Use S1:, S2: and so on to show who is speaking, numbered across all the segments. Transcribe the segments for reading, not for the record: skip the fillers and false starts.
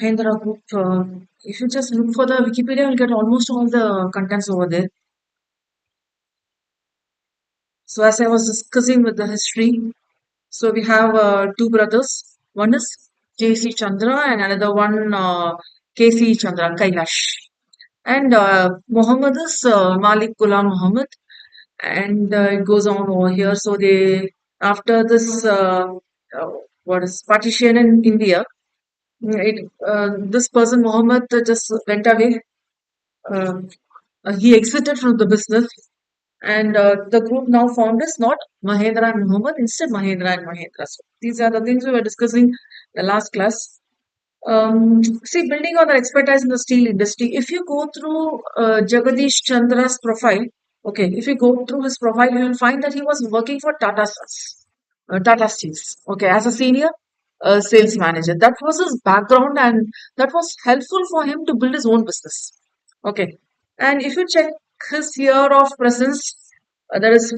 S1: Mahindra Group. If you just look for the Wikipedia, you'll get almost all the contents over there. So as I was discussing with the history, so we have two brothers. One is J.C. Chandra and another one K.C. Chandra, Kailash. And Muhammad is Malik Ghulam Muhammad. And it goes on over here. So they, after this, what is partition in India, this person Muhammad just went away. Uh, he exited from the business, and the group now formed is not Mahendra and Muhammad, instead Mahendra and Mahendra. So these are the things we were discussing the last class. See, building on their expertise in the steel industry, if you go through Jagadish Chandra's profile, okay, if you go through his profile, you will find that he was working for Tata Sons, Tata Steels, okay, as a senior sales manager. That was his background, and that was helpful for him to build his own business. Okay, and if you check his year of presence, that is,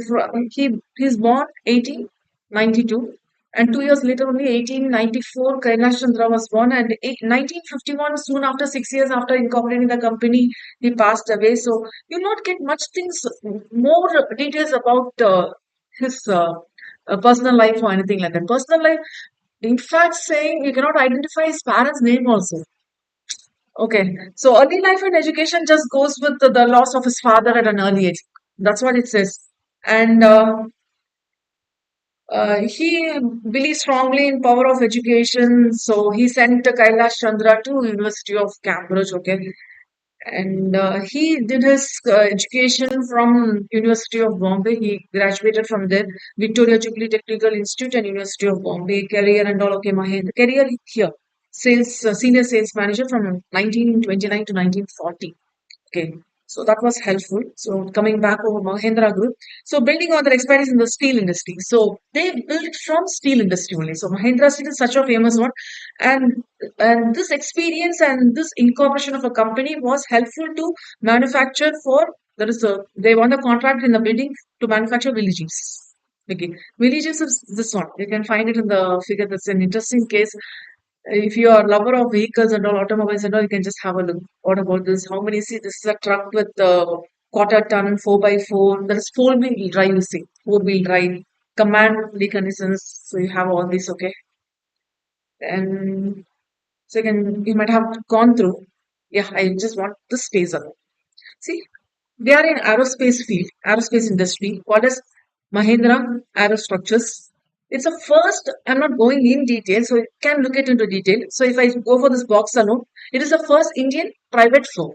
S1: he's born 1892, and 2 years later, only 1894, Kailash Chandra was born, and 1951, soon after, 6 years after incorporating the company, he passed away. So you'll not get much things, more details about his personal life or anything like that. Personal life, in fact, saying you cannot identify his parents' name also. Okay, so early life and education just goes with the loss of his father at an early age. That's what it says. And he believes strongly in power of education, so he sent Kailash Chandra to University of Cambridge. Okay, and he did his education from University of Bombay. He graduated from there, Victoria Jubilee Technical Institute and University of Bombay. Career and all. Okay, my career here, sales senior sales manager from 1929 to 1940. Okay, so that was helpful. So coming back over Mahindra Group, so building on their expertise in the steel industry. So they built from steel industry only. So Mahindra Steel is such a famous one, and this experience and this incorporation of a company was helpful to manufacture for. There is a they won a contract in the building to manufacture villages. Okay, villages is this one. You can find it in the figure. That's an interesting case. If you are a lover of vehicles and all automobiles and all, you can just have a look. What about this? How many see? This is a truck with quarter ton, 4x4. There is four-wheel drive, you see, four-wheel drive, command mechanisms. So you have all this, okay. And second, you might have gone through. Yeah, I just want this space up. See, they are in aerospace field, aerospace industry. What is Mahindra Aerostructures? It's a first, I'm not going in detail, so you can look it into detail. So if I go for this box alone, it is the first Indian private firm.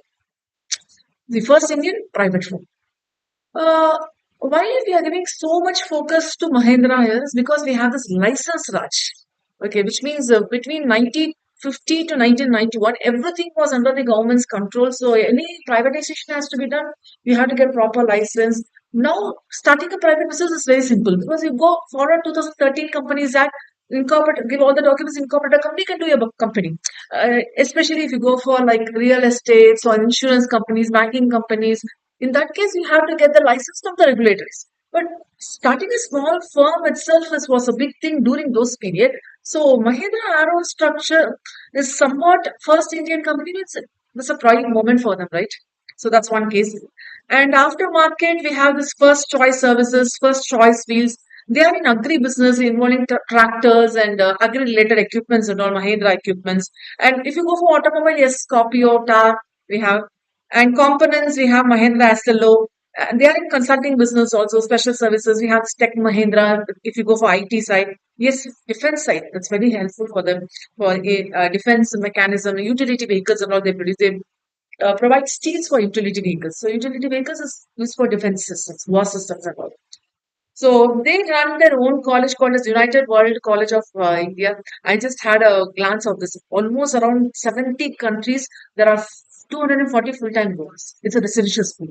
S1: The first Indian private firm. Uh, why we are giving so much focus to Mahindra here is because we have this license Raj. Okay, which means between 1950 to 1991, everything was under the government's control. So any privatization has to be done. You have to get proper license. Now, starting a private business is very simple because you go forward 2013 Companies Act, incorporate, give all the documents, incorporate a company, can do your company. Especially if you go for like real estates or insurance companies, banking companies, in that case, you have to get the license from the regulators. But starting a small firm itself was a big thing during those period. So Mahindra Aero Structure is somewhat first Indian company. It's a pride moment for them, right? So that's one case. And aftermarket, we have this first choice services, first choice wheels. They are in agri business involving tractors and agri related equipments and all Mahindra equipments. And if you go for automobile, yes, Scorpio, TAR, we have. And components, we have Mahindra Astelo. They are in consulting business also, special services. We have Tech Mahindra. If you go for IT side, yes, defense side, that's very helpful for them for a defense mechanism, utility vehicles and all they produce. They provide steels for utility vehicles. So utility vehicles is used for defense systems, war systems and all. So they run their own college called as United World College of India. I just had a glance of this. Almost around 70 countries. There are 240 full-time workers. It's a residential school.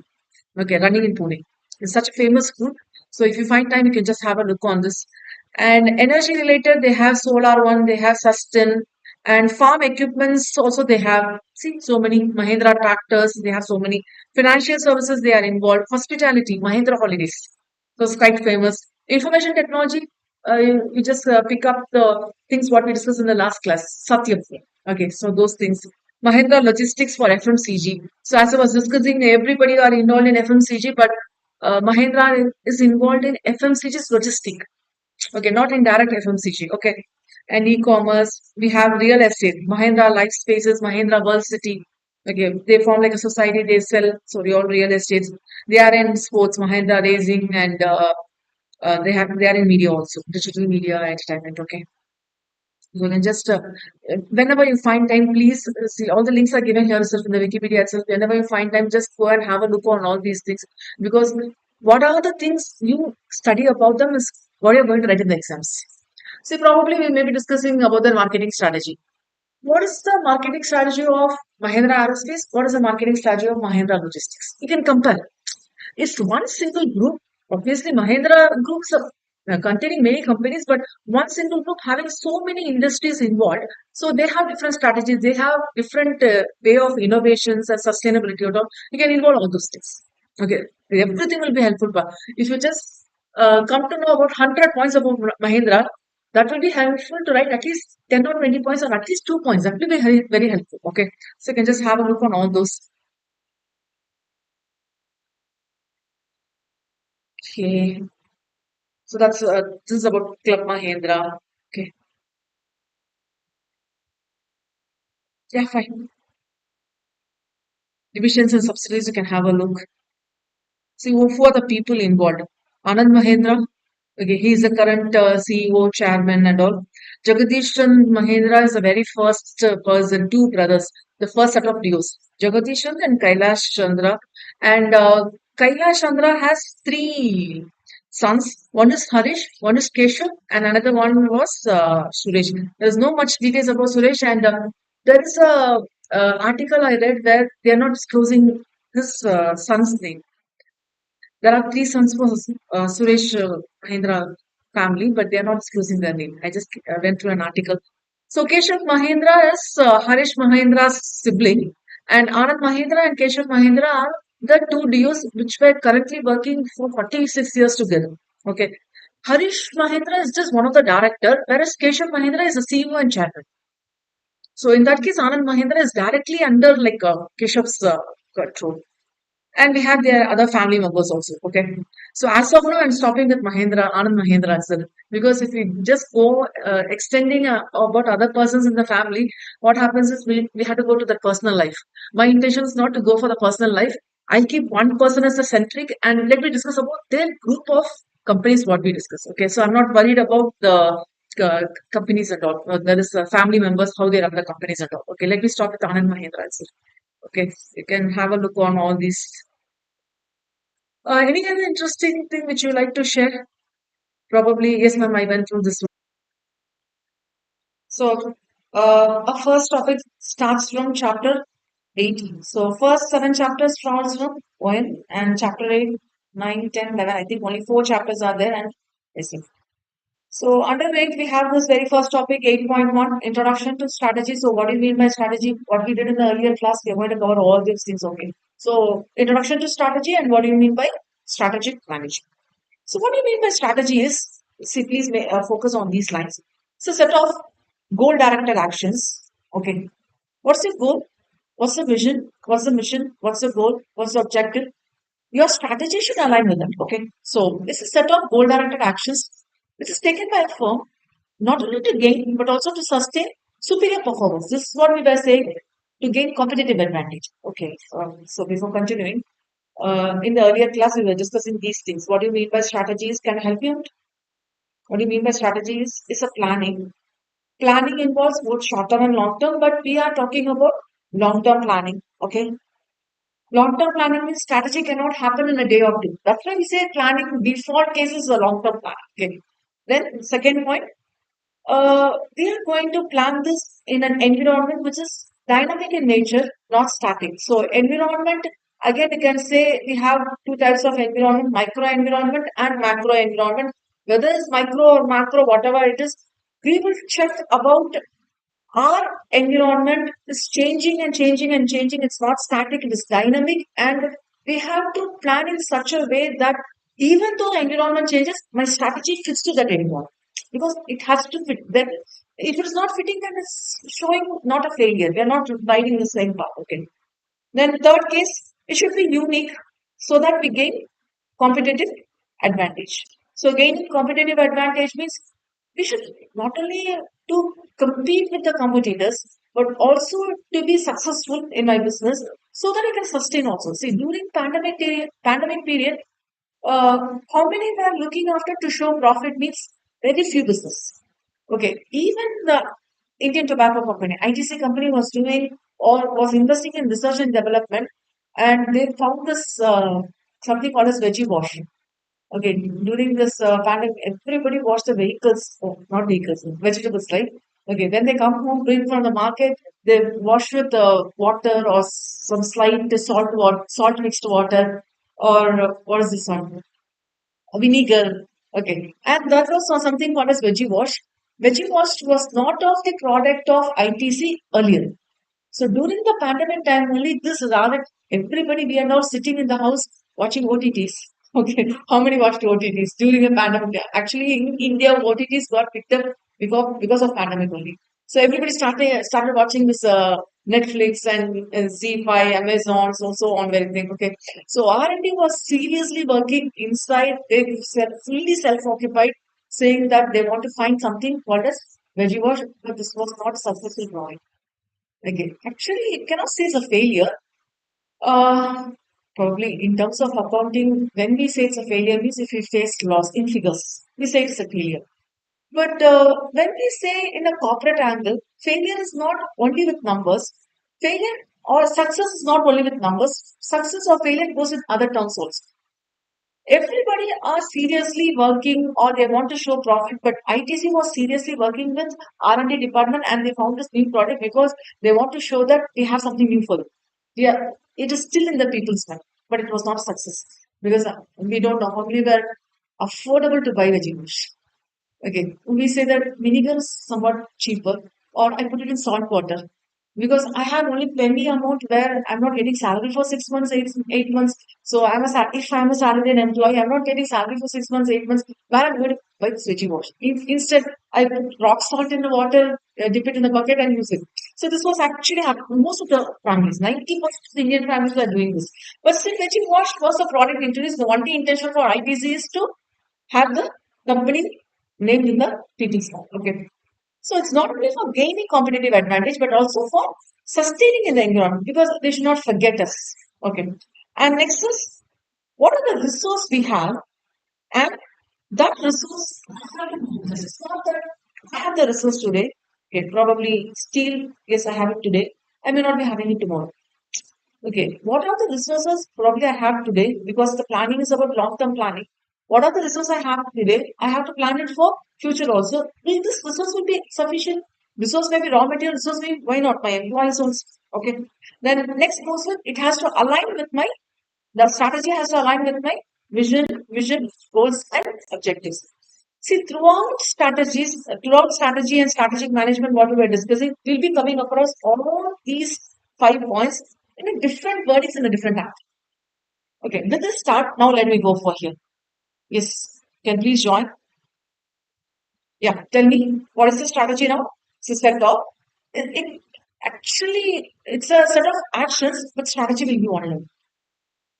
S1: Okay, running in Pune. It's such a famous school. So if you find time, you can just have a look on this. And energy related, they have solar one, they have sustain, and farm equipments also they have. See, so many Mahindra tractors, they have so many financial services they are involved. Hospitality, Mahindra Holidays. So it's quite famous. Information technology. you just pick up the things what we discussed in the last class. Satyam. Okay, so those things. Mahindra Logistics for FMCG. So as I was discussing, everybody are involved in FMCG, but Mahindra is involved in FMCG's logistic. Okay, not in direct FMCG. Okay, and e-commerce. We have real estate. Mahindra Life Spaces, Mahindra World City. Okay, they form like a society. They sell. So they all real estates. They are in sports. Mahindra Racing and they are in media also, digital media entertainment. Okay, you can just whenever you find time, please see all the links are given here itself in the Wikipedia itself. Whenever you find time, just go and have a look on all these things because what are the things you study about them is what you're going to write in the exams. See, probably we may be discussing about the marketing strategy. What is the marketing strategy of Mahindra Aerospace? What is the marketing strategy of Mahindra Logistics? You can compare. It's one single group. Obviously, Mahindra groups are containing many companies, but one single group having so many industries involved. So they have different strategies. They have different way of innovations and sustainability. Or all. You can involve all those things. Okay, everything will be helpful. But if you just come to know about 100 points about Mahindra, that will be helpful to write at least 10 or 20 points or at least 2 points. That will be very, very helpful. Okay, so you can just have a look on all those. Okay. So that's this is about Club Mahindra. Okay. Yeah, fine. Divisions and subsidiaries, you can have a look. See who are the people involved. Anand Mahindra, okay, he is the current CEO, chairman, and all. Jagadish Chand Mahindra is the very first person, two brothers, the first set of duos, Jagadish Chand and Kailash Chandra. And Kailash Chandra has three sons. One is Harish, one is Keshav, and another one was Suresh. There's no much details about Suresh, and there is a article I read where they are not disclosing his son's name. There are three sons for Suresh Mahindra family, but they are not disclosing their name. I just went through an article. So Keshav Mahindra is Harish Mahindra's sibling, and Anand Mahindra and Keshav Mahindra are the two duos which were currently working for 46 years together. Okay. Harish Mahindra is just one of the director, whereas Keshav Mahindra is the CEO and chairman. So in that case, Anand Mahindra is directly under like Keshav's control. And we have their other family members also. Okay. So as of now, I'm stopping with Mahindra, Anand Mahindra as well. Because if we just go extending about other persons in the family, what happens is we have to go to the personal life. My intention is not to go for the personal life. I'll keep one person as the centric and let me discuss about their group of companies what we discuss. Okay. So I'm not worried about the companies at all. There is family members, how they run the companies at all. Okay. Let me stop with Anand Mahindra as well. Okay, you can have a look on all these. Any other interesting thing which you like to share? Probably, yes, ma'am, I went through this one. So, our first topic starts from chapter 8. So, first 7 chapters from poem and chapter 8, 9, 10, 11. I think only 4 chapters are there and essay. So, under 8, we have this very first topic 8.1 Introduction to Strategy. So, what do you mean by strategy? What we did in the earlier class, we are going to cover all these things. Okay. So, Introduction to Strategy and what do you mean by strategic management? So, what do you mean by strategy is, see, please focus on these lines. It's a set of goal directed actions. Okay. What's your goal? What's the vision? What's the mission? What's the goal? What's the objective? Your strategy should align with that. Okay. So, it's a set of goal directed actions which is taken by a firm not only to gain but also to sustain superior performance. This is what we were saying to gain competitive advantage. Okay. So, before continuing, in the earlier class, we were discussing these things. What do you mean by strategies? Can I help you? What do you mean by strategies? Is a planning. Planning involves both short term and long term, but we are talking about long term planning. Okay. Long term planning means strategy cannot happen in a day or two. That's why we say planning default case is a long term plan. Okay. Then second point, we are going to plan this in an environment which is dynamic in nature, not static. So environment, again, you can say we have two types of environment, micro environment and macro environment. Whether it's micro or macro, whatever it is, we will check about our environment is changing and changing and changing. It's not static, it is dynamic. And we have to plan in such a way that even though environment changes, my strategy fits to that environment. because it has to fit. Then, if it's not fitting, then it's showing not a failure. We are not riding the same path. Okay. Then third case, it should be unique so that we gain competitive advantage. So gaining competitive advantage means we should not only to compete with the competitors, but also to be successful in my business so that I can sustain also. See, during pandemic period, how many were looking after to show profit means very few business. Okay, even the Indian Tobacco Company, ITC company was doing or was investing in research and development, and they found this something called as veggie wash. Okay, during this pandemic, everybody washed the vehicles, oh, not vehicles, vegetables, right? Okay, when they come home, bring from the market, they wash with water or some slight salt mixed water, or what is this one? Vinegar. Okay, and that was something called as veggie wash. Veggie wash was not of the product of ITC earlier. So during the pandemic time, only this rather everybody we are now sitting in the house watching OTTs. Okay, how many watched OTTs during the pandemic? Actually, in India, OTTs got picked up because of pandemic only. So everybody started watching this Netflix and Z5, Amazon, so on, everything. Okay, so R&D was seriously working inside. They were fully self-occupied, saying that they want to find something called as veggie wash, but this was not successful drawing. Again, actually, it cannot say it's a failure. Uh, Probably in terms of accounting, when we say it's a failure, means if we face loss in figures, we say it's a failure. But when we say in a corporate angle, failure is not only with numbers. Failure or success is not only with numbers. Success or failure goes with other terms also. Everybody are seriously working or they want to show profit, but ITC was seriously working with R&D department and they found this new product because they want to show that we have something new for you. Yeah, it is still in the people's mind, but it was not a success because we don't know how many were affordable to buy vegetables. Okay, we say that vinegar is somewhat cheaper, or I put it in salt water because I have only penny amount where I'm not getting salary for 6 months, 8 months. So if I'm a salaried employee, I'm not getting salary for 6 months, 8 months. Where I'm going to buy this veggie wash. Instead, I put rock salt in the water, dip it in the bucket, and use it. So this was actually most of the families, 90% of the Indian families were doing this. But still, veggie wash was a product introduced. The only intention for ITC is to have the company named in the TT slide. Okay. So it's not only for gaining competitive advantage, but also for sustaining in the environment because they should not forget us. Okay. And next is what are the resource we have and that resource it's not that I have the resource today. Okay, probably steel, yes, I have it today. I may not be having it tomorrow. Okay, what are the resources probably I have today because the planning is about long-term planning. What are the resources I have today? I have to plan it for future also. If this resource will be sufficient, resource may be raw material, resource may be, why not my employees also. Okay. Then next goes with it has to align with my the strategy has to align with my vision, goals, and objectives. See, throughout strategy and strategic management, what we were discussing, we'll be coming across all these 5 points in a different wordings in a different act. Okay, with this start, now let me go for here. Yes, can please join. Yeah, tell me what is the strategy now? Sister top. Actually it's a set of actions, but strategy will be one.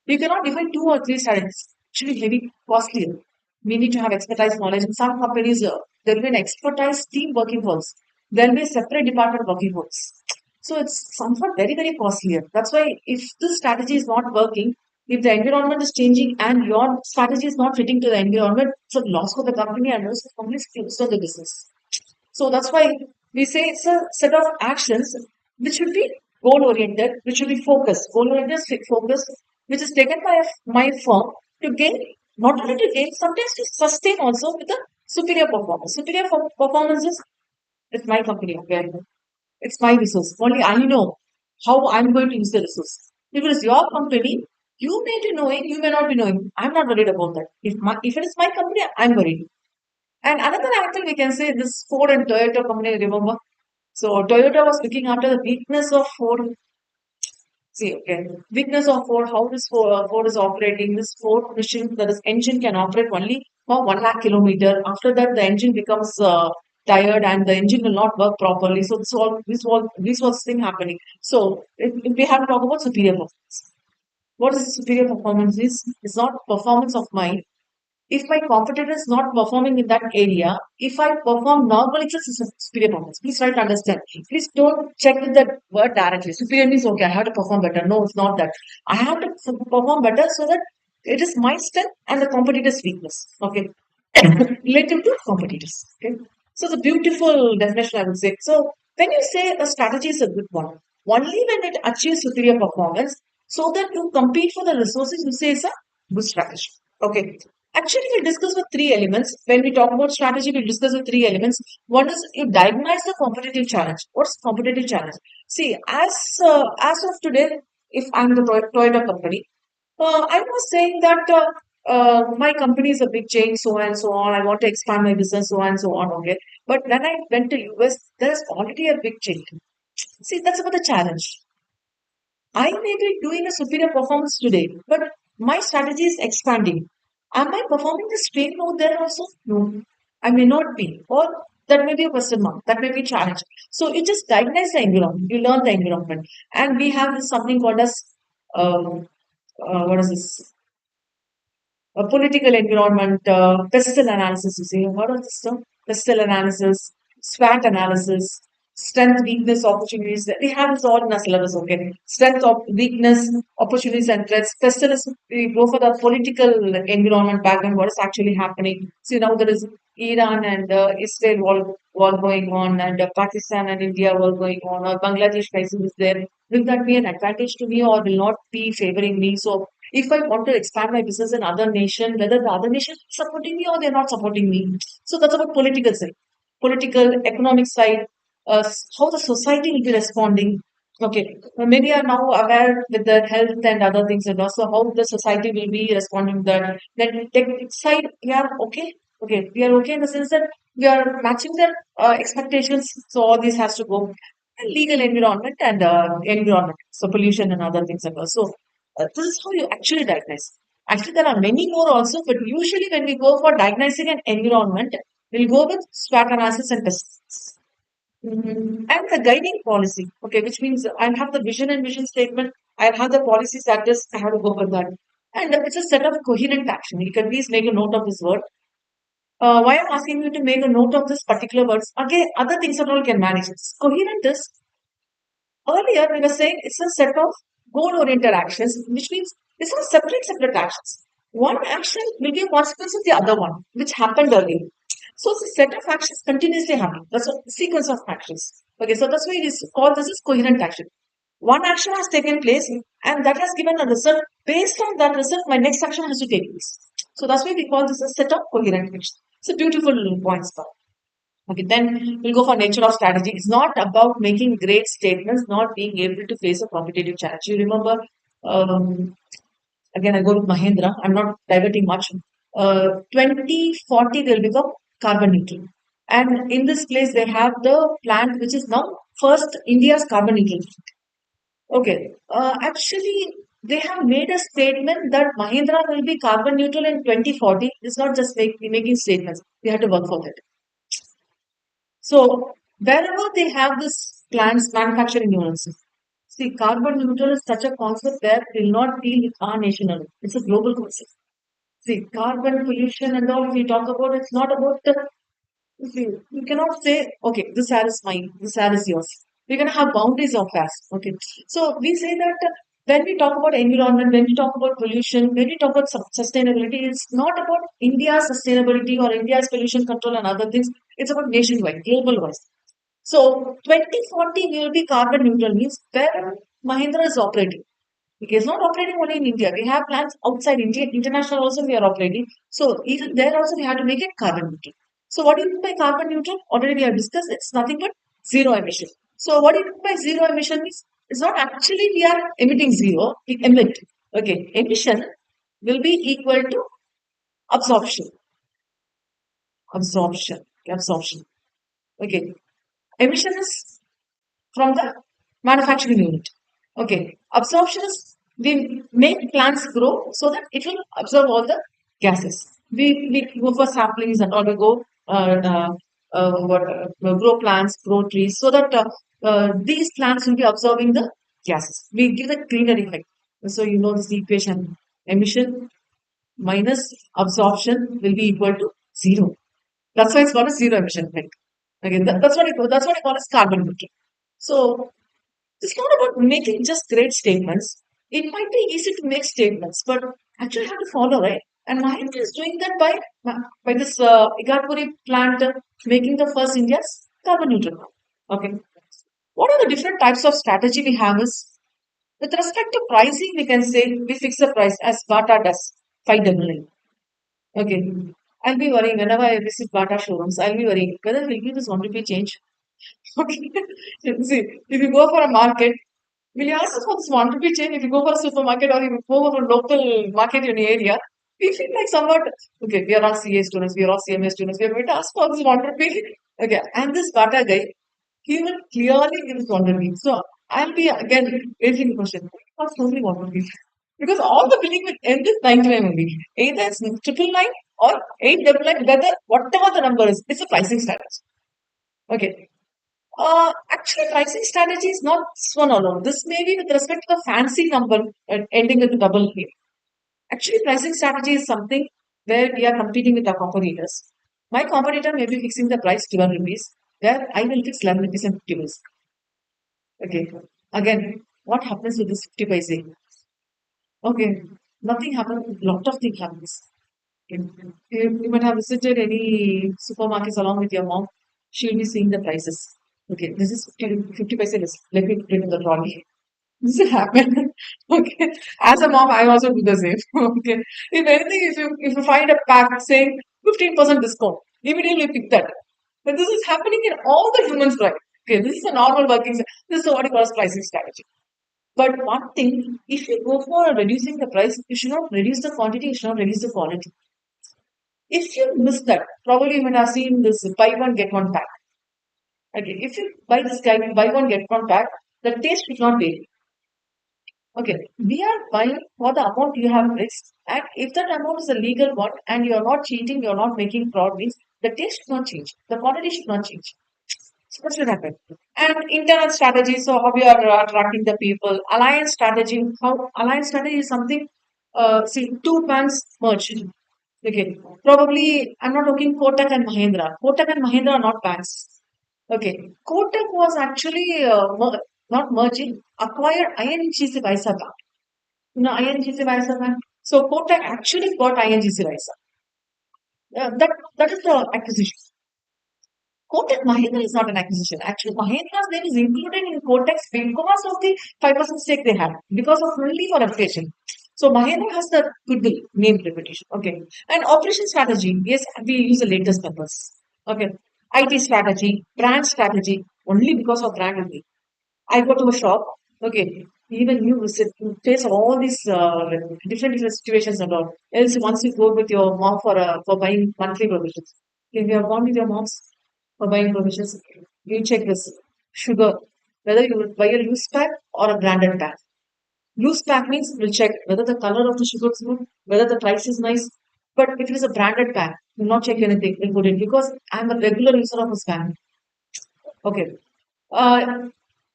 S1: You cannot define two or three strategies. Actually, heavy, costlier. We need to have expertise knowledge. In some companies, there will be an expertise team working for us. There will be a separate department working for us. So it's somewhat very, very costlier. That's why if this strategy is not working, if the environment is changing and your strategy is not fitting to the environment, it's a loss for the company and most of the companies close down the business. So that's why we say it's a set of actions which should be goal oriented, which should be focused, goal oriented, focused, which is taken by my firm to gain, not only to gain, sometimes to sustain also with a superior performance. Superior performance is it's my company, okay? It's my resource. Only I know how I'm going to use the resource. If it is your company, you may be knowing, you may not be knowing. I'm not worried about that. If it is my company, I'm worried. And another angle we can say this Ford and Toyota company, remember? So Toyota was looking after the weakness of Ford. See, okay, weakness of Ford, how this Ford is operating. This Ford machine, that is engine can operate only for 1 lakh kilometer. After that, the engine becomes tired and the engine will not work properly. So this was thing happening. So if we have to talk about superior performance. What is the superior performance is? It's not performance of mine. If my competitor is not performing in that area, if I perform normally, it's a superior performance. Please try to understand. Please don't check with that word directly. Superior means okay, I have to perform better. No, it's not that. I have to perform better so that it is my strength and the competitor's weakness. Okay. Relative to competitors. Okay. So the beautiful definition I would say. So when you say a strategy is a good one, only when it achieves superior performance, so that you compete for the resources, you say it's a good strategy. Okay. Actually, we'll discuss with three elements. When we talk about strategy, we'll discuss with three elements. One is you diagnose the competitive challenge. What's competitive challenge? See, as of today, if I'm the Toyota company, I was saying that my company is a big chain, so and so on. I want to expand my business, so and so on. Okay, but when I went to US, there's already a big chain. See, that's about the challenge. I may be doing a superior performance today, but my strategy is expanding. Am I performing the same over there also? No, I may not be. Or that may be a question mark. That may be a challenge. So you just diagnose the environment. You learn the environment. And we have this something called as, what is this? A political environment, pestle analysis, you see. What is this term? Pestle analysis, SWOT analysis, strength, weakness, opportunities. We have this all in our syllabus, okay? Strength, weakness, opportunities, and threats. Pestle is, we go for the political environment background, what is actually happening. See, now there is Iran and Israel war going on, and Pakistan and India war going on, or Bangladesh crisis is there. Will that be an advantage to me or will not be favoring me? So if I want to expand my business in other nation, whether the other nation is supporting me or they're not supporting me. So that's about political side, political, economic side, how the society will be responding. Okay, many are now aware with their health and other things and also how the society will be responding to that. Then technical side, we are okay. Okay, we are okay in the sense that we are matching their expectations. So all this has to go. And legal environment and environment, so pollution and other things and also. This is how you actually diagnose. Actually, there are many more also, but usually when we go for diagnosing an environment, we'll go with SWOT analysis and tests. And the guiding policy, okay, which means I'll have the vision and mission statement, I'll have the policies that is, I have to go for that. And it's a set of coherent action. You can please make a note of this word. Why I'm asking you to make a note of this particular words, again, other things that all can manage. Coherent is earlier, we were saying it's a set of goal-oriented actions, which means it's not separate actions. One action will be a consequence of the other one, which happened earlier. So it's a set of actions continuously happening. That's a sequence of actions. Okay, so that's why it is called this is coherent action. One action has taken place and that has given a result. Based on that result, my next action has to take place. So that's why we call this a set of coherent actions. It's a beautiful point, sir. Okay, then we'll go for nature of strategy. It's not about making great statements, not being able to face a competitive challenge. You remember, um, again, I go with Mahindra. I'm not diverting much. 2040, they'll become carbon neutral. And in this place, they have the plant which is now first India's carbon neutral. Okay, actually, they have made a statement that Mahindra will be carbon neutral in 2040. It's not just making statements. We have to work for it. So wherever they have this plants manufacturing units, see carbon neutral is such a concept that will not deal with our nation alone. It's a global concept. See carbon pollution and all we talk about. It's not about the. See, you cannot say okay, this air is mine, this air is yours. We're gonna have boundaries of us. Okay, so we say that. When we talk about environment, when we talk about pollution, when we talk about sustainability, it's not about India's sustainability or India's pollution control and other things. It's about nationwide, global wise. So 2040 will be carbon neutral means where Mahindra is operating. Because it's not operating only in India. We have plants outside India, international also we are operating. So even there also we have to make it carbon neutral. So what do you mean by carbon neutral? Already we have discussed it's nothing but zero emission. So what do you mean by zero emission means it's not actually we are emitting zero, we emit. Okay, emission will be equal to absorption. Absorption. Okay. Emission is from the manufacturing unit. Okay. Absorption is we make plants grow so that it will absorb all the gases. we go for samplings and all. We go grow plants, grow trees, so that these plants will be absorbing the gases. We give the cleaner effect. So you know this equation: emission minus absorption will be equal to zero. That's why it's called a zero emission effect. Again, that's what I call as carbon neutral. So it's not about making just great statements. It might be easy to make statements, but actually have to follow, right? And Mahindra is doing that by this Igatpuri plant making the first India's carbon neutral. Okay. What are the different types of strategy we have is with respect to pricing, we can say we fix the price as Bata does, 599. Okay. I'll be worrying whenever I visit Bata showrooms. I'll be worrying whether we'll give this 1 rupee change. Okay. See, if you go for a market, will you ask us for this 1 rupee change? If you go for a supermarket or if you go for a local market in your area, we feel like somewhat, okay, we are all CA students, we are all CMA students, we are going to ask for this 1 rupee. Okay, and this Bata guy, he will clearly give us 1 rupee. So I'll be again asking the question, what's only 1 rupee? Because all the billing will end with 99 only. Either it's 999 or 899, whether whatever the number is, it's a pricing strategy. Okay. Actually, pricing strategy is not this one alone. This may be with respect to the fancy number ending with double here. Actually, pricing strategy is something where we are competing with our competitors. My competitor may be fixing the price 12 rupees, where I will fix 11 rupees and 50 rupees. Okay. Again, what happens with this 50 paise? Okay. Nothing happens. Lot of things happens. Okay. You might have visited any supermarkets along with your mom. She'll be seeing the prices. Okay, this is 50 paise. Let me put it in the trolley. This will happen. Okay. As a mom, I also do the same. Okay. If anything, if you find a pack saying 15% discount, immediately pick that. But this is happening in all the humans' life. Okay, this is a normal working. This is what we call as pricing strategy. But one thing, if you go for reducing the price, you should not reduce the quantity, you should not reduce the quality. If you miss that, probably you might have seen this buy one get one pack. Okay, if you buy this guy buy one get one pack, the taste should not vary. Okay, we are buying for the amount you have risked, and if that amount is a legal one and you are not cheating, you are not making fraud, means the taste should not change, the quantity should not change. So what should happen? And internal strategy, so how we are attracting the people. Alliance strategy, how alliance strategy is something. See, two banks merge. Okay, probably I'm not talking Kotak and Mahindra. Kotak and Mahindra are not banks. Okay, Kotak was actually not merging, acquired INGC Visa Bank. You know INGC Visa Bank. So Kotak actually got INGC Visa. That is the acquisition. Kotak Mahindra is not an acquisition. Actually, Mahindra's name is included in Kotak's because of the 5% stake they have, because of only for reputation. So Mahindra has the goodwill, name reputation. Okay. And operation strategy, yes, we use the latest numbers. Okay. IT strategy, brand strategy, only because of brand only. I go to a shop, okay, even you visit, you face all these different situations and all. Else, once you go with your mom for buying monthly provisions, if you have gone with your mom's for buying provisions, you check this sugar, whether you will buy a loose pack or a branded pack. Loose pack means we'll check whether the color of the sugar is good, whether the price is nice. But if it is a branded pack, we'll not check anything. We'll put it because I'm a regular user of this pack. Okay. Uh,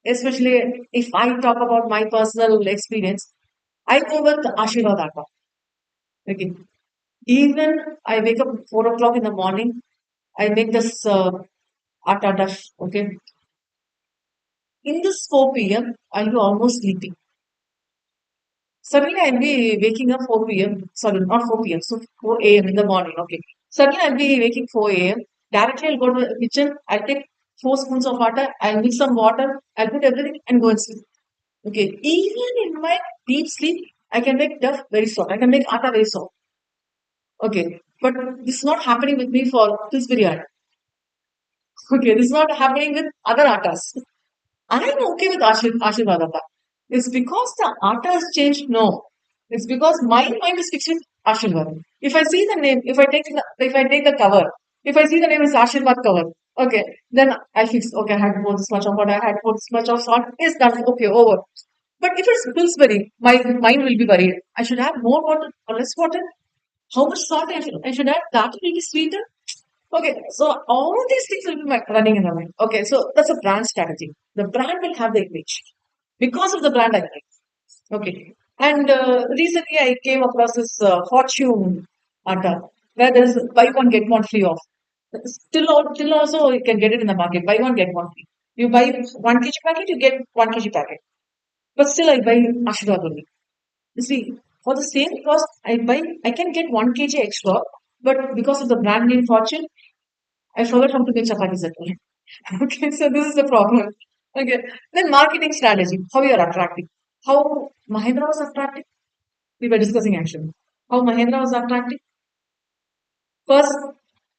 S1: Especially if I talk about my personal experience, I go with Ashirwad Atta. Okay. Even I wake up 4 o'clock in the morning, I make this atta dash. Okay. In this 4 p.m., I'll be almost sleeping. Suddenly I'll be waking up 4 p.m. Sorry, not 4 p.m. So 4 a.m. in the morning. Okay. Suddenly I'll be waking 4 a.m. Directly I'll go to the kitchen. I'll take 4 spoons of water. I'll mix some water. I'll put everything and go and sleep. Okay. Even in my deep sleep, I can make duff very soft. I can make atta very soft. Okay. But this is not happening with me for this biryani. Okay. This is not happening with other attas. I'm okay with Ashirwad Atta. It's because the atta has changed? No. It's because my mind is fixed with Ashirwad. If I see the name, if I take the cover, if I see the name is Ashirwad cover, okay, then I fix, okay, I had to put this much of water, I had to put this much of salt, is done, okay, over. But if it's Pillsbury, my mind will be worried. I should have more water or less water. How much salt I should add? That will be sweeter. Okay, so all these things will be running in the mind. Okay, so that's a brand strategy. The brand will have the image. Because of the brand, I like. Okay. And recently I came across this Fortune Atta where there is buy one get one free off. Still also you can get it in the market. Buy one get one free. You buy 1 kg packet, you get 1 kg packet. But still I buy Ashwagandha only. You see, for the same cost, I can get 1 kg extra, but because of the brand name Fortune, I forgot how to make chapatis at all. Okay, so this is the problem. Okay, then marketing strategy, how you are attracting. How Mahindra was attracting? We were discussing actually. How Mahindra was attracting? First,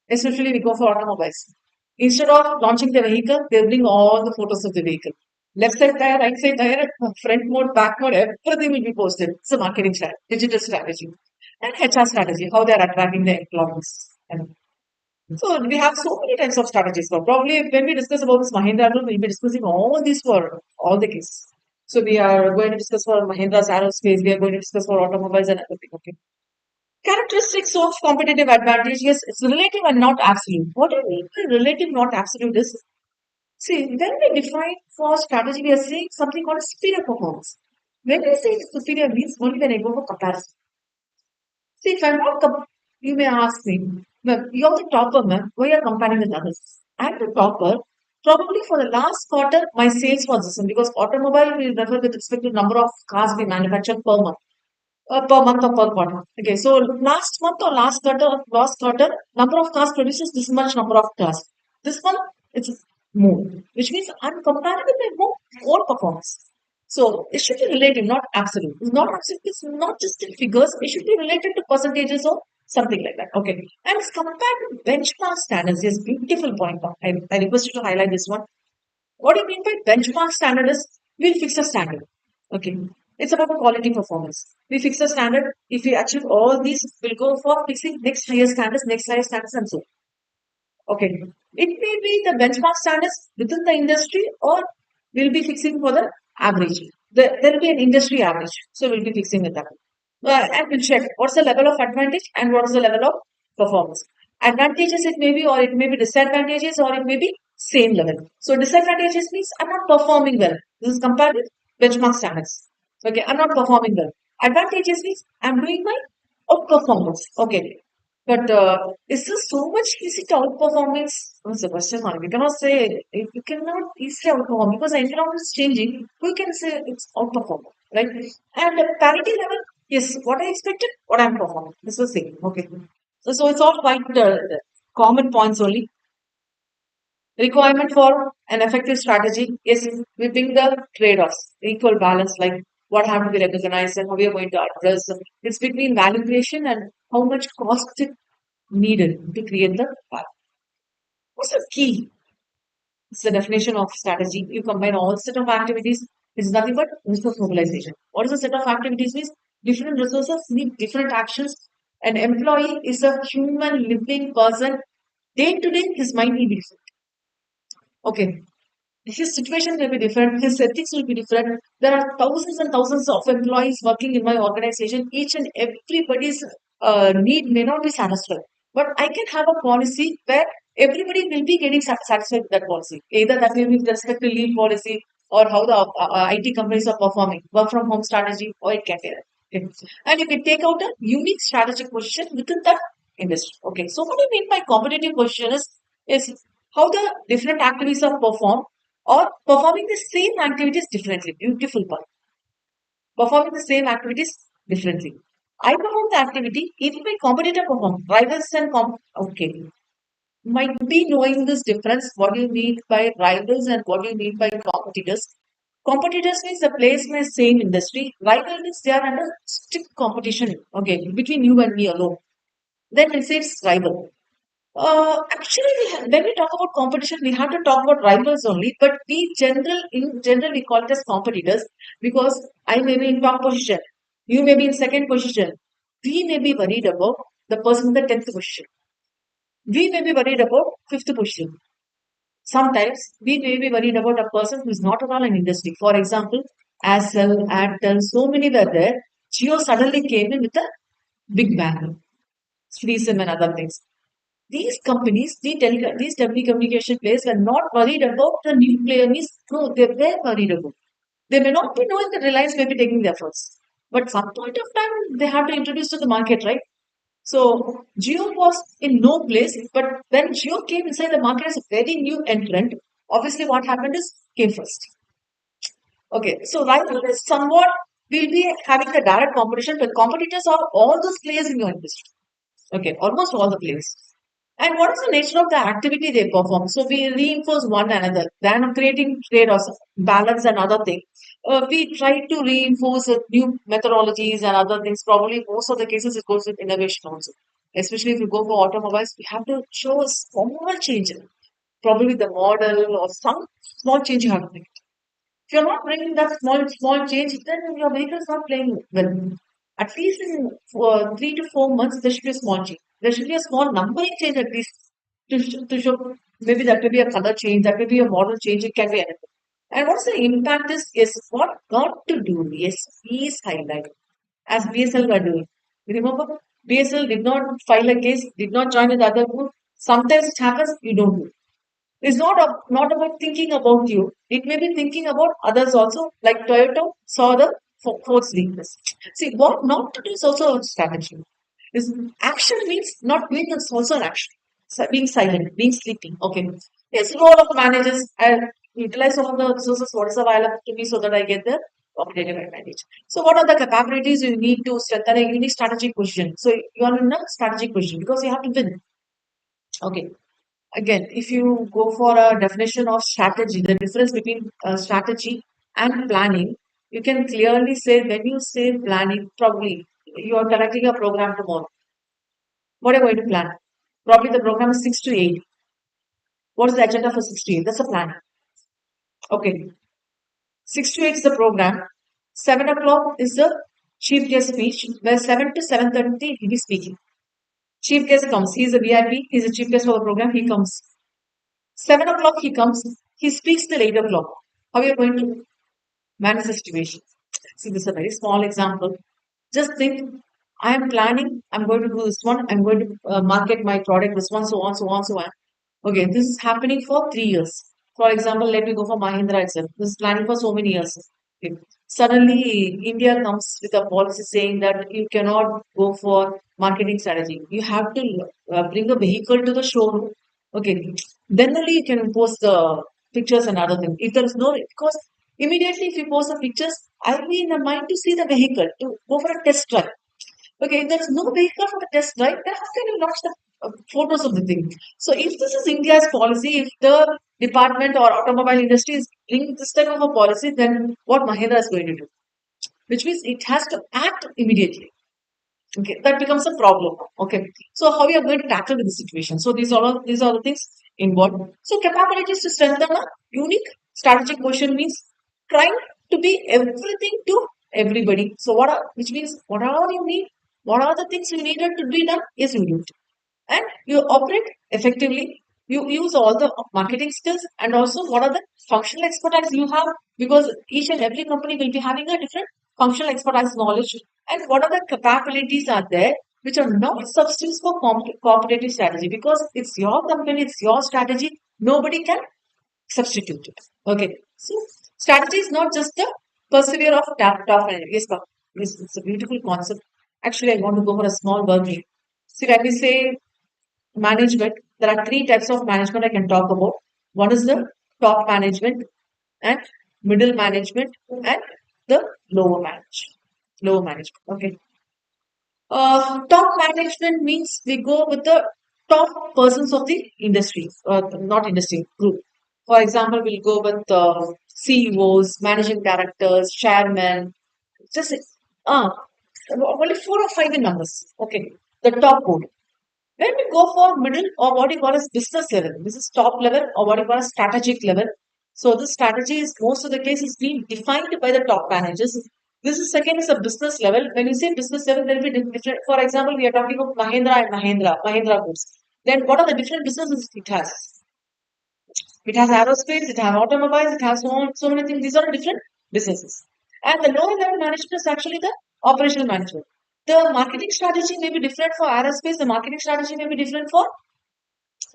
S1: especially we go for automobiles. Instead of launching the vehicle, they bring all the photos of the vehicle. Left side tire, right side tire, front mode, back mode, everything will be posted. It's a marketing strategy, digital strategy. And HR strategy, how they are attracting the employees. And so we have so many types of strategies. So probably when we discuss about this Mahindra, we'll be discussing all these for all the cases. So we are going to discuss for Mahindra's aerospace, we are going to discuss for automobiles and everything. Okay. Characteristics of competitive advantage, yes, it's relative and not absolute. What do you mean by relative, not absolute is, see, when we define for strategy, we are saying something called superior performance. When we say superior means only when I go for comparison. See, if I'm not, you may ask me, well, you're the topper, man. Why are you comparing with others? I'm the topper. Probably for the last quarter, my sales was this one because automobile we refer with respect to number of cars we manufacture per month or per quarter. Okay, so last month or last quarter, number of cars produces this much number of cars. This month, it's more, which means I'm comparing with my more performance. So it should be relative, not absolute. It's not absolute. It's not just in figures. It should be related to percentages or something like that. Okay, and it's compared to benchmark standards. Yes, beautiful point. I request you to highlight this one. What do you mean by benchmark standard is we'll fix a standard. Okay. It's about quality performance. We fix a standard. If we achieve all these, we'll go for fixing next higher standards, and so on. Okay. It may be the benchmark standards within the industry, or we'll be fixing for the average. There will be an industry average. So we'll be fixing with that. And we'll check what's the level of advantage and what is the level of performance. Advantages it may be, or it may be disadvantages, or it may be same level. So disadvantages means I'm not performing well. This is compared with benchmark standards. Okay, I'm not performing well. Advantages means I'm doing my outperformance. Okay, but is this so much easy to outperform? Means what's the question mark? We cannot say you cannot easily outperform because the environment is changing. We can say it's outperform, right? And the parity level, yes, what I expected, what I'm performing. This was same. Okay, so it's all quite common points only. Requirement for an effective strategy is within the trade-offs, equal balance, like what have to be recognized and how we are going to address. It's between value creation and how much cost it needed to create the value. What's the key? It's the definition of strategy. You combine all set of activities. It's nothing but resource mobilization. What is a set of activities? Means different resources need different actions. An employee is a human living person. Day to day, his mind will be different. Okay, his situation will be different, his ethics will be different. There are thousands and thousands of employees working in my organization. Each and everybody's need may not be satisfied. But I can have a policy where everybody will be getting satisfied with that policy. Either that will be with respect to leave policy or how the IT companies are performing, work from home strategy, or it can be that. Okay. And you can take out a unique strategic position within that industry. Okay. So what do you mean by competitive position is how the different activities are performed or performing the same activities differently. Beautiful part. Performing the same activities differently. I perform the activity, even my competitor perform. Rivals and okay. Might be knowing this difference. What do you mean by rivals and what do you mean by competitors? Competitors means the place in the same industry. Rival means they are under strict competition. Okay, between you and me alone. Then we say it's rival. Actually, when we talk about competition, we have to talk about rivals only. But in general, we call it as competitors because I may be in top position, you may be in second position. We may be worried about the person in the 10th position. We may be worried about fifth position. Sometimes we may be worried about a person who is not at all in industry. For example, Ascel, Airtel, so many were there. Geo suddenly came in with a big bang. FreeSIM and other things. These companies, these telecommunication players were not worried about the new player. Means, no, they were worried about. They may not be knowing that Reliance may be taking their efforts. But some point of time, they have to introduce to the market, right? So Jio was in no place, but when Jio came inside the market as a very new entrant, obviously what happened is came first. Okay, so right now is somewhat we'll be having the direct competition, but competitors are all those players in your industry. Okay, almost all the players. And what is the nature of the activity they perform? So we reinforce one another. Than of creating trade or balance and other thing, we try to reinforce new methodologies and other things. Probably most of the cases it goes with innovation also. Especially if you go for automobiles, we have to show a small change. Probably the model or some small change you have to make. If you're not bringing that small change, then your vehicle is not playing well. At least in 3 to 4 months, there should be a small change. There should be a small numbering change at least to show. Maybe that may be a color change, that may be a model change. It can be anything. And what's the impact is what got to do. Yes, please highlight as BSL were doing. You remember, BSL did not file a case, did not join with the other group. Sometimes it happens, you don't do. It's not about thinking about you. It may be thinking about others also. Like Toyota saw the Ford's weakness. See, what not to do is also a strategy. Is action means not doing is also an action. So being silent, being sleeping. Okay. Yes, role of managers. I utilize all the resources what is available to me so that I get the competitive advantage. So what are the capabilities you need to strengthen a unique strategic position? So you are in a strategic position because you have to win. Okay. Again, if you go for a definition of strategy, the difference between strategy and planning, you can clearly say when you say planning, probably you are conducting a program tomorrow. What are you going to plan? Probably the program is 6 to 8. What is the agenda for 6 to 8? That's a plan. Okay. 6 to 8 is the program. 7 o'clock is the chief guest speech, where 7 to 7:30 he'll be speaking. Chief guest comes. He's a VIP. He's a chief guest for the program. He comes. 7 o'clock he comes, he speaks till 8 o'clock. How are you going to manage the situation? See, this is a very small example. Just think, I am planning, I'm going to do this one, I'm going to market my product, this one, so on, so on, so on. Okay, this is happening for 3 years. For example, let me go for Mahindra itself. This is planning for so many years. Okay. Suddenly, India comes with a policy saying that you cannot go for marketing strategy. You have to bring a vehicle to the showroom. Okay, then only you can post the pictures and other things. If there is no, because immediately if you post the pictures, I'll be in the mind to see the vehicle, to go for a test drive. Okay, if there is no vehicle for the test drive, then how can you launch the photos of the thing? So if this is India's policy, if the department or automobile industry is bringing this type of a policy, then what Mahindra is going to do? Which means it has to act immediately. Okay, that becomes a problem. Okay, so how we are going to tackle the situation? So these are the things involved. So capabilities to strengthen a unique strategic position means trying to be everything to everybody. So which means what are you need? What are the things you needed to be done? Yes, you do, and you operate effectively. You use all the marketing skills and also what are the functional expertise you have, because each and every company will be having a different functional expertise knowledge, and what are the capabilities are there which are not substitutes for competitive strategy, because it's your company, it's your strategy, nobody can substitute it. Okay, so strategy is not just the persevere of top and yes, yes, it's a beautiful concept. Actually, I want to go for a small working. See, when we say management, there are three types of management I can talk about. One is the top management and middle management and the lower management. Okay. Top management means we go with the top persons of the industry, not industry group. For example, we'll go with CEOs, managing directors, chairman. Just uh, only 4 or 5 in numbers. Okay, the top board. When we go for middle or what you call as business level, this is top level or what you call as strategic level. So this strategy is most of the case is being defined by the top managers. This is second is a business level. When you say business level, there will be different. For example, we are talking about Mahindra Groups. Then what are the different businesses it has? It has aerospace, it has automobiles, it has so many things. These are different businesses. And the lower level management is actually the operational management. The marketing strategy may be different for aerospace. The marketing strategy may be different for,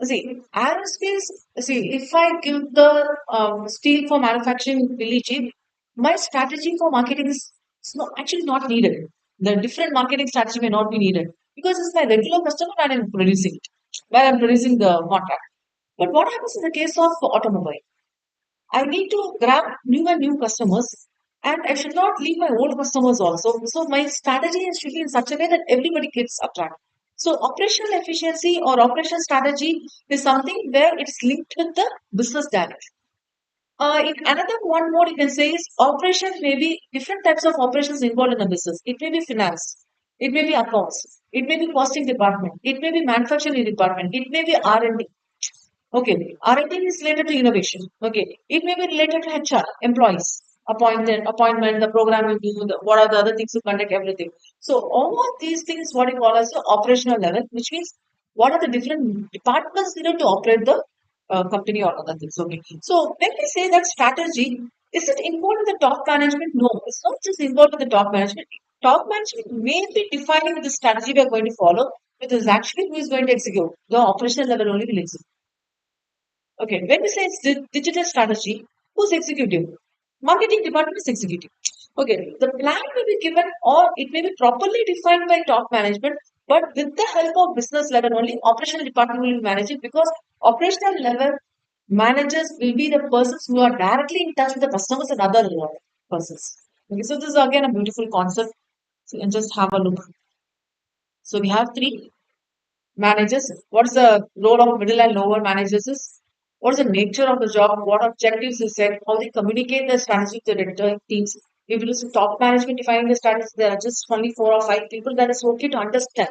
S1: see, aerospace. See, if I give the steel for manufacturing really cheap, my strategy for marketing is not, actually not needed. The different marketing strategy may not be needed because it's my regular customer and I'm producing it, where I'm producing the contract. But what happens in the case of automobile? I need to grab new and new customers, and I should not leave my old customers also. So my strategy should be in such a way that everybody gets attracted. So operational efficiency or operational strategy is something where it's linked with the business direction. Another one more you can say is operations may be different types of operations involved in a business. It may be finance, it may be accounts, it may be costing department, it may be manufacturing department, it may be R&D. Okay, R&D is related to innovation. Okay, it may be related to HR, employees, appointment, the program you do, what are the other things to conduct, everything. So all of these things, what you call as the operational level, which means what are the different departments needed to operate the company or other things. Okay, so when we say that strategy, is it involved in the top management? No, it's not just involved in the top management. Top management may be defining the strategy we are going to follow, but it is actually who is going to execute. The operational level only will execute. Okay, when we say it's digital strategy, who's executive? Marketing department is executive. Okay, the plan will be given or it may be properly defined by top management, but with the help of business level only, operational department will manage it because operational level managers will be the persons who are directly in touch with the customers and other persons. Okay, so this is again a beautiful concept. So, and just have a look. So we have three managers. What's the role of middle and lower managers is? What's the nature of the job? What objectives is set? How they communicate the strategy to the entire teams? If it is top management defining the strategy, there are just only 4 or 5 people that is okay to understand.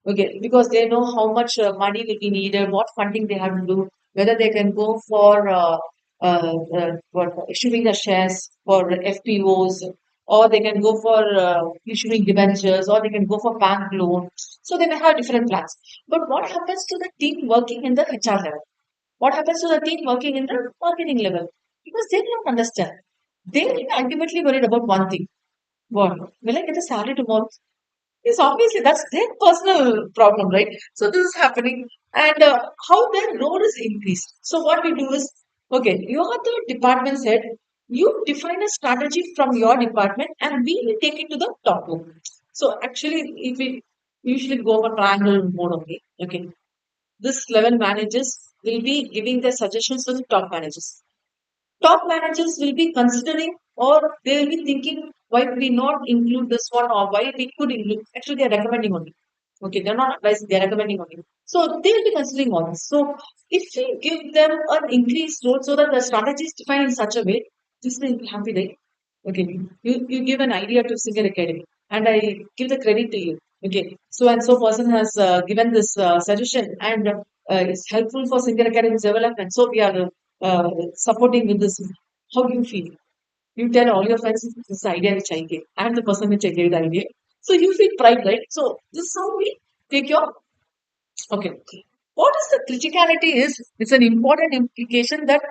S1: Okay, because they know how much money will be needed, what funding they have to do, whether they can go for issuing the shares for FPOs, or they can go for issuing debentures, or they can go for bank loan. So they may have different plans. But what happens to the team working in the HR level? What happens to the team working in the marketing level? Because they don't understand. They will be ultimately worried about one thing. What? Will I get a salary tomorrow? Yes, obviously that's their personal problem, right? So this is happening, and how their role is increased. So what we do is, okay, you are the department head. You define a strategy from your department, and we will take it to the top level. So actually, if we usually go for triangle mode only, okay, this level managers will be giving their suggestions to the top managers. Top managers will be considering or they will be thinking why we not include this one or why we could include. Actually, they are recommending only. Okay, they're not advising, they're recommending only. So they will be considering all this. So if we give them an increased role so that the strategy is defined in such a way, this will be happy, right? Okay, you give an idea to Singer Academy and I give the credit to you. Okay, so and so person has given this suggestion and it's helpful for Singer Academy's development. So we are supporting with this. How do you feel? You tell all your friends this is the idea which I gave. I am the person which I gave the idea. So you feel pride, right? So this is how we take your okay. What is the criticality is it's an important implication that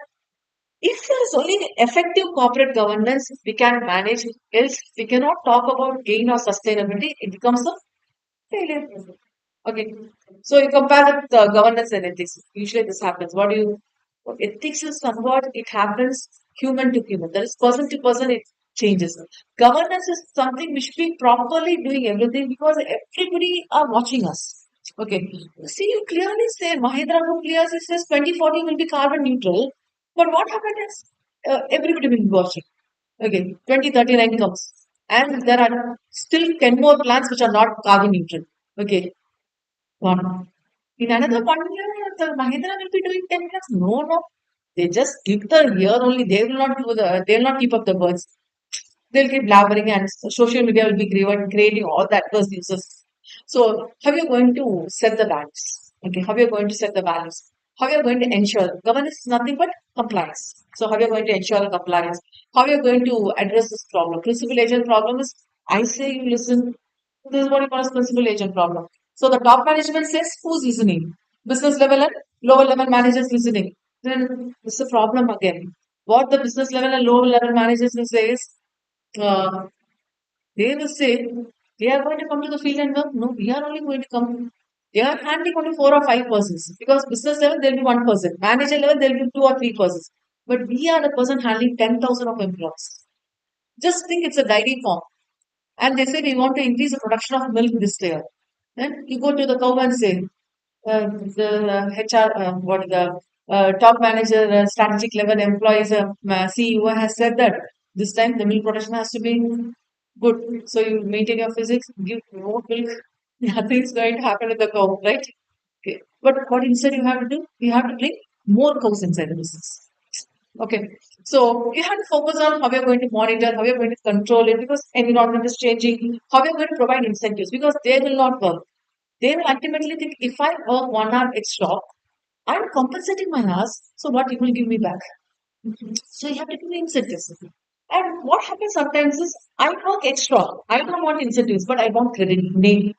S1: if there is only effective corporate governance, we can manage. Else, we cannot talk about gain or sustainability. It becomes a failure. Okay. So you compare with governance and ethics. Usually this happens. What do you ethics is somewhat it happens human to human. That is person to person it changes. Governance is something we should be properly doing everything because everybody are watching us. Okay. See you clearly say Mahindra Group clearly says 2040 will be carbon neutral. But what happened is everybody will be watching. Okay, 2039 comes. And there are still 10 more plants which are not carbon neutral. Okay, gone. In another 1 year, the Mahindra will be doing 10 years. No, no. They just keep the year only. They will not keep up the birds. They'll keep blabbering and social media will be creating all that was uses. So how are you going to set the values? Okay, how are you going to set the values? How are you going to ensure governance is nothing but compliance? So how are you going to ensure the compliance? How are you going to address this problem? Principal agent problem is I say you listen. This is what you call as principal agent problem. So the top management says who's listening? Business level and lower level managers listening. Then it's a problem again. What the business level and lower level managers will say is uh, they will say They are going to come to the field and work. No, we are only going to come. They are handling only 4 or 5 persons because business level there will be one person, manager level there will be 2 or 3 persons. But we are the person handling 10,000 of employees. Just think it's a dairy farm, and they say we want to increase the production of milk this year. Then you go to the cow and say, the HR, what the top manager, strategic level employees, CEO has said that this time the milk production has to be good. So you maintain your physics, give more milk. Nothing's going to happen with the cow, right? Okay. But what instead you have to do? You have to bring more cows inside the business. Okay. So you have to focus on how you're going to monitor, how you're going to control it because environment is changing, how you're going to provide incentives because they will not work. They will ultimately think if I work 1 hour extra, I'm compensating my hours, so what it will give me back. So you have to give me incentives. And what happens sometimes is I work extra. I don't want incentives, but I want credit name.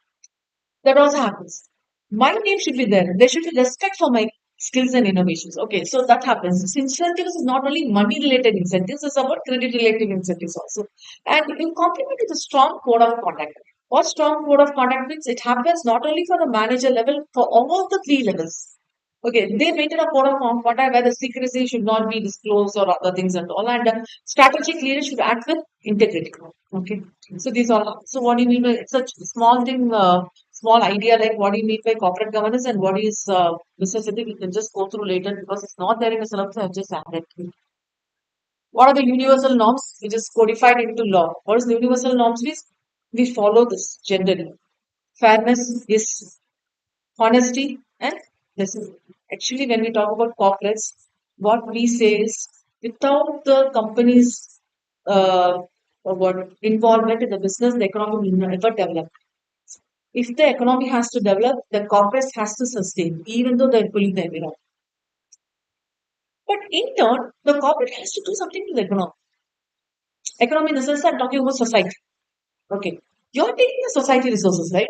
S1: That also happens. My name should be there. There should be respect for my skills and innovations. Okay, so that happens. This incentives is not only money related incentives, it's about credit related incentives also. And you complement with a strong code of conduct. What strong code of conduct means it happens not only for the manager level, for all the 3 levels. Okay, they maintain a code of conduct where the secrecy should not be disclosed or other things and all. And strategic leaders should act with integrity. Okay, so these all. So what do you mean by such small thing? Small idea like what do you mean by corporate governance and what is business ethics? You can just go through later because it's not there in the syllabus. I've just added. What are the universal norms which is codified into law? What is the universal norms? We follow this generally. Fairness is honesty and this is actually when we talk about corporates, what we say is without the company's or what involvement in the business, the economy will never develop. If the economy has to develop, the corporates has to sustain, even though they're pulling the envelope. But in turn, the corporate has to do something to the economy. Economy in the sense that I'm talking about society. Okay. You're taking the society resources, right?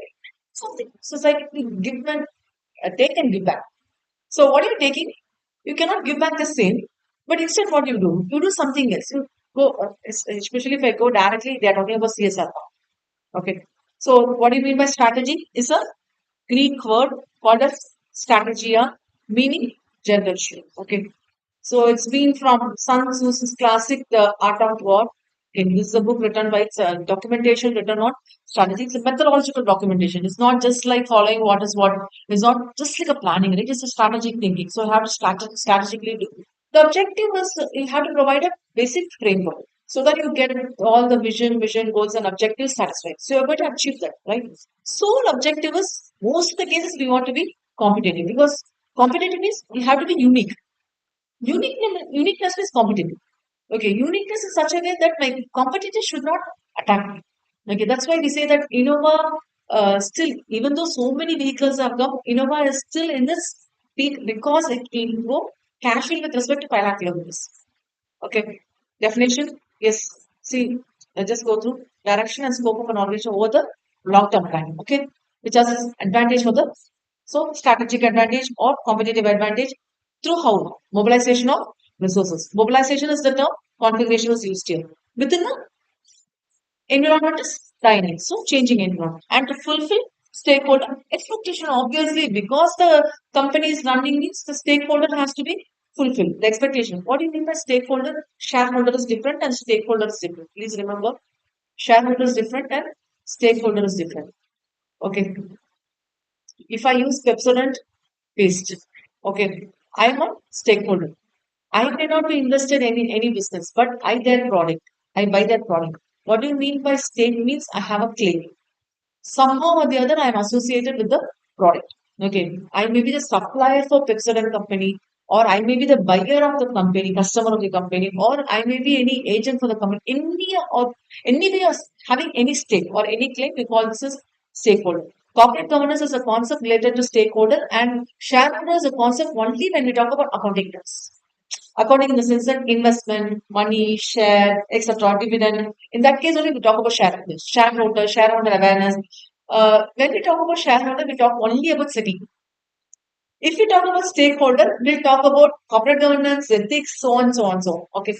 S1: Something society will give and take and give back. So what you're taking, you cannot give back the same, but instead what you do something else. You go, especially if I go directly, they are talking about CSR. Okay. So what do you mean by strategy? Is a Greek word called as strategia, meaning generation. Okay. So it's been from Sun Tzu's classic The Art of War. Okay, this is a book written by it's a documentation written on strategy. It's a methodological documentation. It's not just like following what is what. It's not just like a planning. It is a strategic thinking. So you have to strategically do. The objective is you have to provide a basic framework so that you get all the vision, goals, and objectives satisfied. So you're going to achieve that, right? Sole objective is most of the cases we want to be competitive because competitive means we have to be unique. Uniqueness is competitive. Okay, uniqueness in such a way that my competitors should not attack me. Okay, that's why we say that Innova still, even though so many vehicles have come, Innova is still in this peak because it can go casual with respect to 5 lakh kilometers. Okay, definition, yes. See, let's just go through direction and scope of an organization over the long term planning. Okay, which has its advantage for the so strategic advantage or competitive advantage through how mobilization of resources. Mobilization is the term, configuration is used here. Within the environment is dynamic, so changing environment. And to fulfill stakeholder expectation, obviously, because the company is running this, the stakeholder has to be fulfilled. The expectation. What do you mean by stakeholder? Shareholder is different and stakeholder is different. Please remember, shareholder is different and stakeholder is different. Okay. If I use Pepsodent paste, okay, I am a stakeholder. I may not be invested in any business, but I their product. I buy their product. What do you mean by stake? Means I have a claim. Somehow or the other, I am associated with the product. Okay, I may be the supplier for Pepsodent company, or I may be the buyer of the company, customer of the company, or I may be any agent for the company. Any way of having any stake or any claim, we call this as stakeholder. Corporate governance is a concept related to stakeholder, and shareholder is a concept only when we talk about accounting terms. Accounting in the sense that investment, money, share, etc., dividend. In that case, only we talk about shareholder awareness. When we talk about shareholder, we talk only about city. If we talk about stakeholder, we'll talk about corporate governance, ethics, so on, so on, so on. Okay.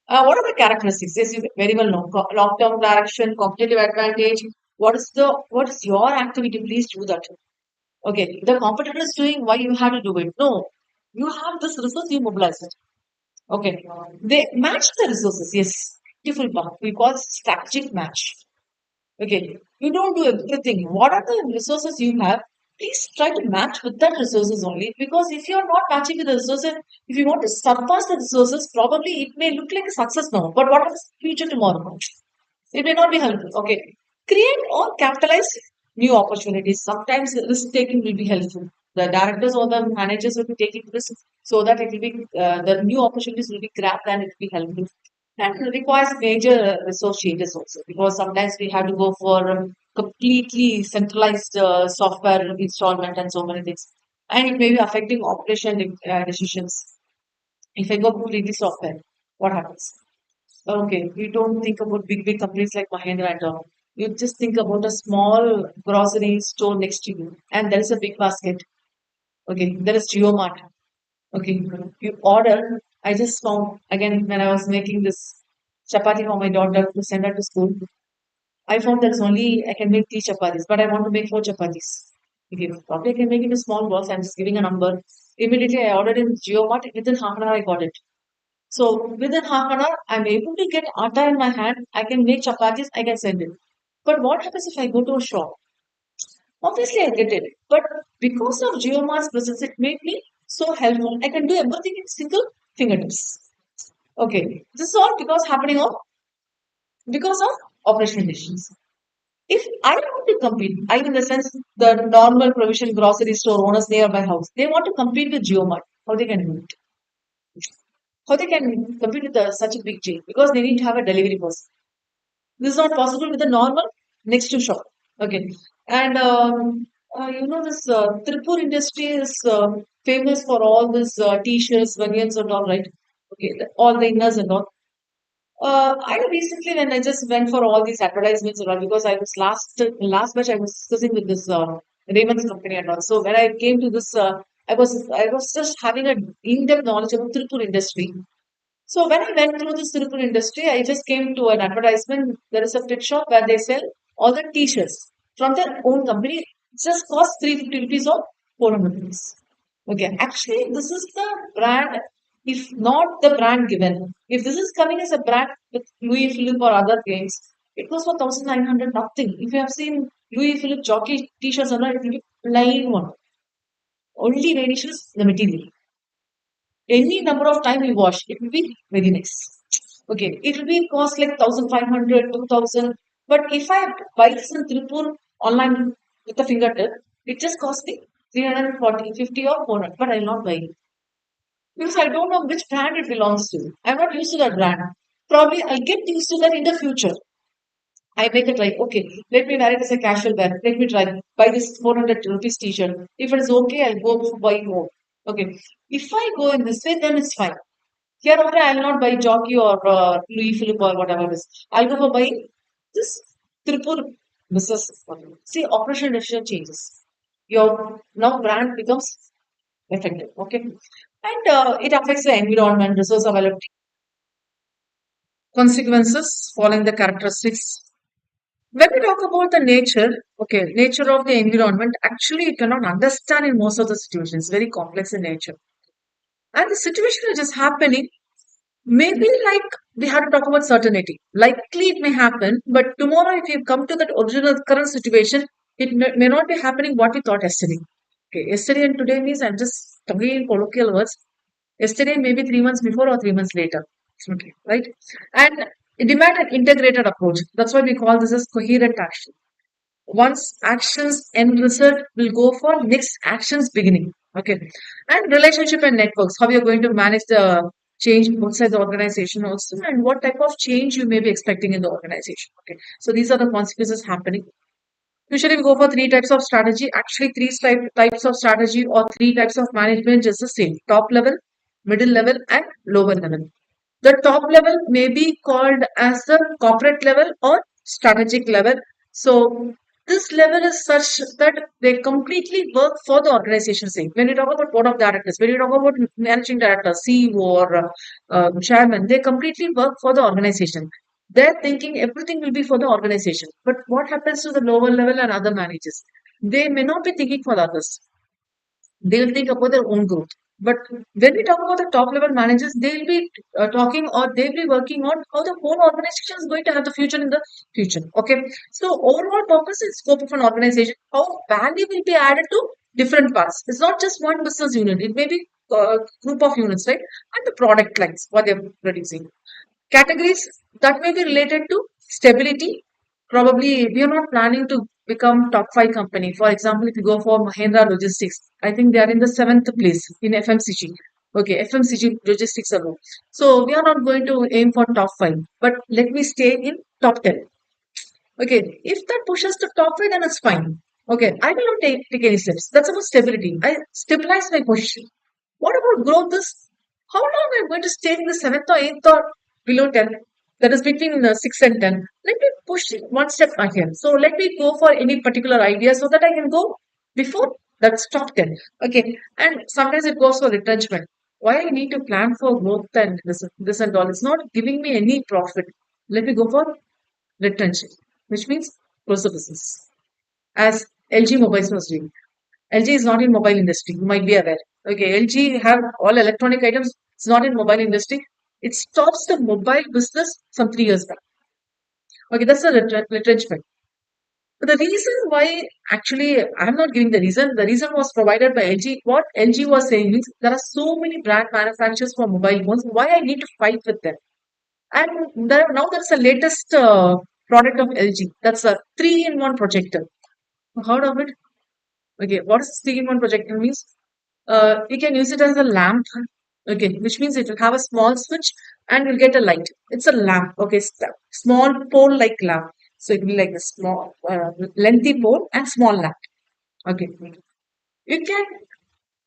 S1: What are the characteristics? Yes, you very well know. Long-term direction, competitive advantage, What is your activity? Please do that. Okay, the competitor is doing, why you have to do it? No, you have this resource, you mobilize it. Okay, they match the resources. Yes, beautiful part. We call strategic match. Okay, you don't do everything. What are the resources you have? Please try to match with that resources only. Because if you are not matching with the resources, if you want to surpass the resources, probably it may look like a success now. But what is future tomorrow? It may not be helpful. Okay. Create or capitalize new opportunities. Sometimes risk taking will be helpful. The directors or the managers will be taking risks so that it will be the new opportunities will be grabbed and it will be helpful. And it requires major resource changes also because sometimes we have to go for completely centralized software installment and so many things. And it may be affecting operation decisions. If I go completely software, what happens? Okay, you don't think about big companies like Mahindra and all. You just think about a small grocery store next to you, and there is a big basket. Okay, there is GeoMart. Okay, you order. I just found again when I was making this chapati for my daughter to send her to school. I found there's only I can make three chapatis, but I want to make four chapatis. Okay, probably I can make it in a small box. I'm just giving a number. Immediately I ordered in GeoMart. Within half an hour I got it. So within half an hour, I'm able to get atta in my hand. I can make chapatis. I can send it. But what happens if I go to a shop? Obviously, I get it. But because of GeoMar's presence, it made me so helpful. I can do everything in single fingertips. Okay, this is all because of operational decisions. If I want to compete, I in the sense the normal provision grocery store owners near my house, they want to compete with GeoMart. How they can do it? How they can compete with such a big chain? Because they need to have a delivery person. This is not possible with a normal next to shop. Okay. And this Tripur industry is famous for all this t-shirts, bunions and all, right? Okay, all the inners and all. I recently when I just went for all these advertisements and all because I was last batch I was discussing with this Raymond's company and all. So when I came to this, I was just having a in-depth knowledge about Tripur industry. So when I went through this Tirupur industry, I just came to an advertisement. There is a pet shop where they sell all the t-shirts from their own company. It just costs 350 rupees or 400 rupees. Okay, actually, this is the brand, if not the brand given. If this is coming as a brand with Louis Philippe or other games, it goes for 1900 nothing. If you have seen Louis Philippe jockey t-shirts, or not, it will be plain one. Only variation is the material. Any number of time you wash, it will be very nice. Okay, it will be cost like 1500, 2000. But if I buy this in Tripur online with a fingertip, it just costs me 340, 50 or 400. But I will not buy it because I don't know which brand it belongs to. I'm not used to that brand. Probably I'll get used to that in the future. I make it like, okay, let me wear it as a casual wear. Let me try. Buy this 400 rupees t-shirt. If it is okay, I'll go buy more. Okay. If I go in this way, then it's fine. Hereafter, I'll not buy jockey or Louis Philippe or whatever it is. I'll go for buying this Tripur business. See, operational decision changes. Your now brand becomes effective. Okay. And it affects the environment, resource availability, consequences, following the characteristics. When we talk about the nature, okay, nature of the environment, actually you cannot understand in most of the situations. Very complex in nature. And the situation which is happening, maybe like we have to talk about certainty. Likely it may happen, but tomorrow if you come to that original current situation, it may not be happening what we thought yesterday. Okay, yesterday and today means I'm just talking in colloquial words. Yesterday maybe 3 months before or 3 months later. Okay, right? And it demand an integrated approach. That's why we call this as coherent action. Once actions end result will go for next actions beginning. Okay. And relationship and networks, how you're going to manage the change outside the organization also, and what type of change you may be expecting in the organization. Okay. So these are the consequences happening. Usually we go for three types of strategy. Actually, types of strategy or three types of management is the same. Top level, middle level, and lower level. The top level may be called as the corporate level or strategic level. So this level is such that they completely work for the organization's sake. When you talk about board of directors, when you talk about managing director, CEO or chairman, they completely work for the organization. They're thinking everything will be for the organization. But what happens to the lower level and other managers? They may not be thinking for the others. They'll think about their own growth. But when we talk about the top level managers, they'll be talking or they'll be working on how the whole organization is going to have the future in the future. Okay. So overall purpose and scope of an organization, how value will be added to different parts. It's not just one business unit. It may be a group of units, right? And the product lines, what they're producing. Categories that may be related to stability. Probably we are not planning to become top five company. For example, if you go for Mahindra Logistics, I think they are in the seventh place in FMCG. Okay, FMCG logistics alone. So we are not going to aim for top five, but let me stay in top 10. Okay, if that pushes to top five, then it's fine. Okay, I will not take any steps. That's about stability. I stabilize my position. What about growth? This how long am I going to stay in the seventh or eighth or below 10? That is between 6 and 10. Let me push it one step ahead. So let me go for any particular idea so that I can go before that's top 10. Okay, and sometimes it goes for retrenchment. Why I need to plan for growth and this and all? It's not giving me any profit. Let me go for retention, which means close the business. As LG Mobiles was doing. LG is not in mobile industry. You might be aware. Okay, LG have all electronic items. It's not in mobile industry. It stops the mobile business some 3 years back. Okay, that's the retrenchment. But the reason why actually I'm not giving the reason. The reason was provided by LG. What LG was saying is there are so many brand manufacturers for mobile phones. Why I need to fight with them? And now there's a latest product of LG. That's a three-in-one projector. Heard of it? Okay, what is three-in-one projector means? We can use it as a lamp. Okay, which means it will have a small switch and you'll get a light. It's a lamp. Okay, small pole-like lamp. So it will be like a small, lengthy pole and small lamp. Okay, you can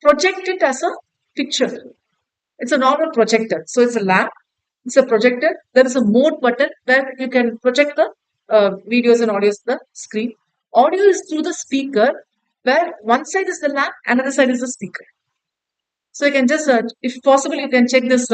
S1: project it as a picture. It's a normal projector. So it's a lamp. It's a projector. There is a mode button where you can project the videos and audios to the screen. Audio is through the speaker, where one side is the lamp, another side is the speaker. So you can just, if possible, you can check this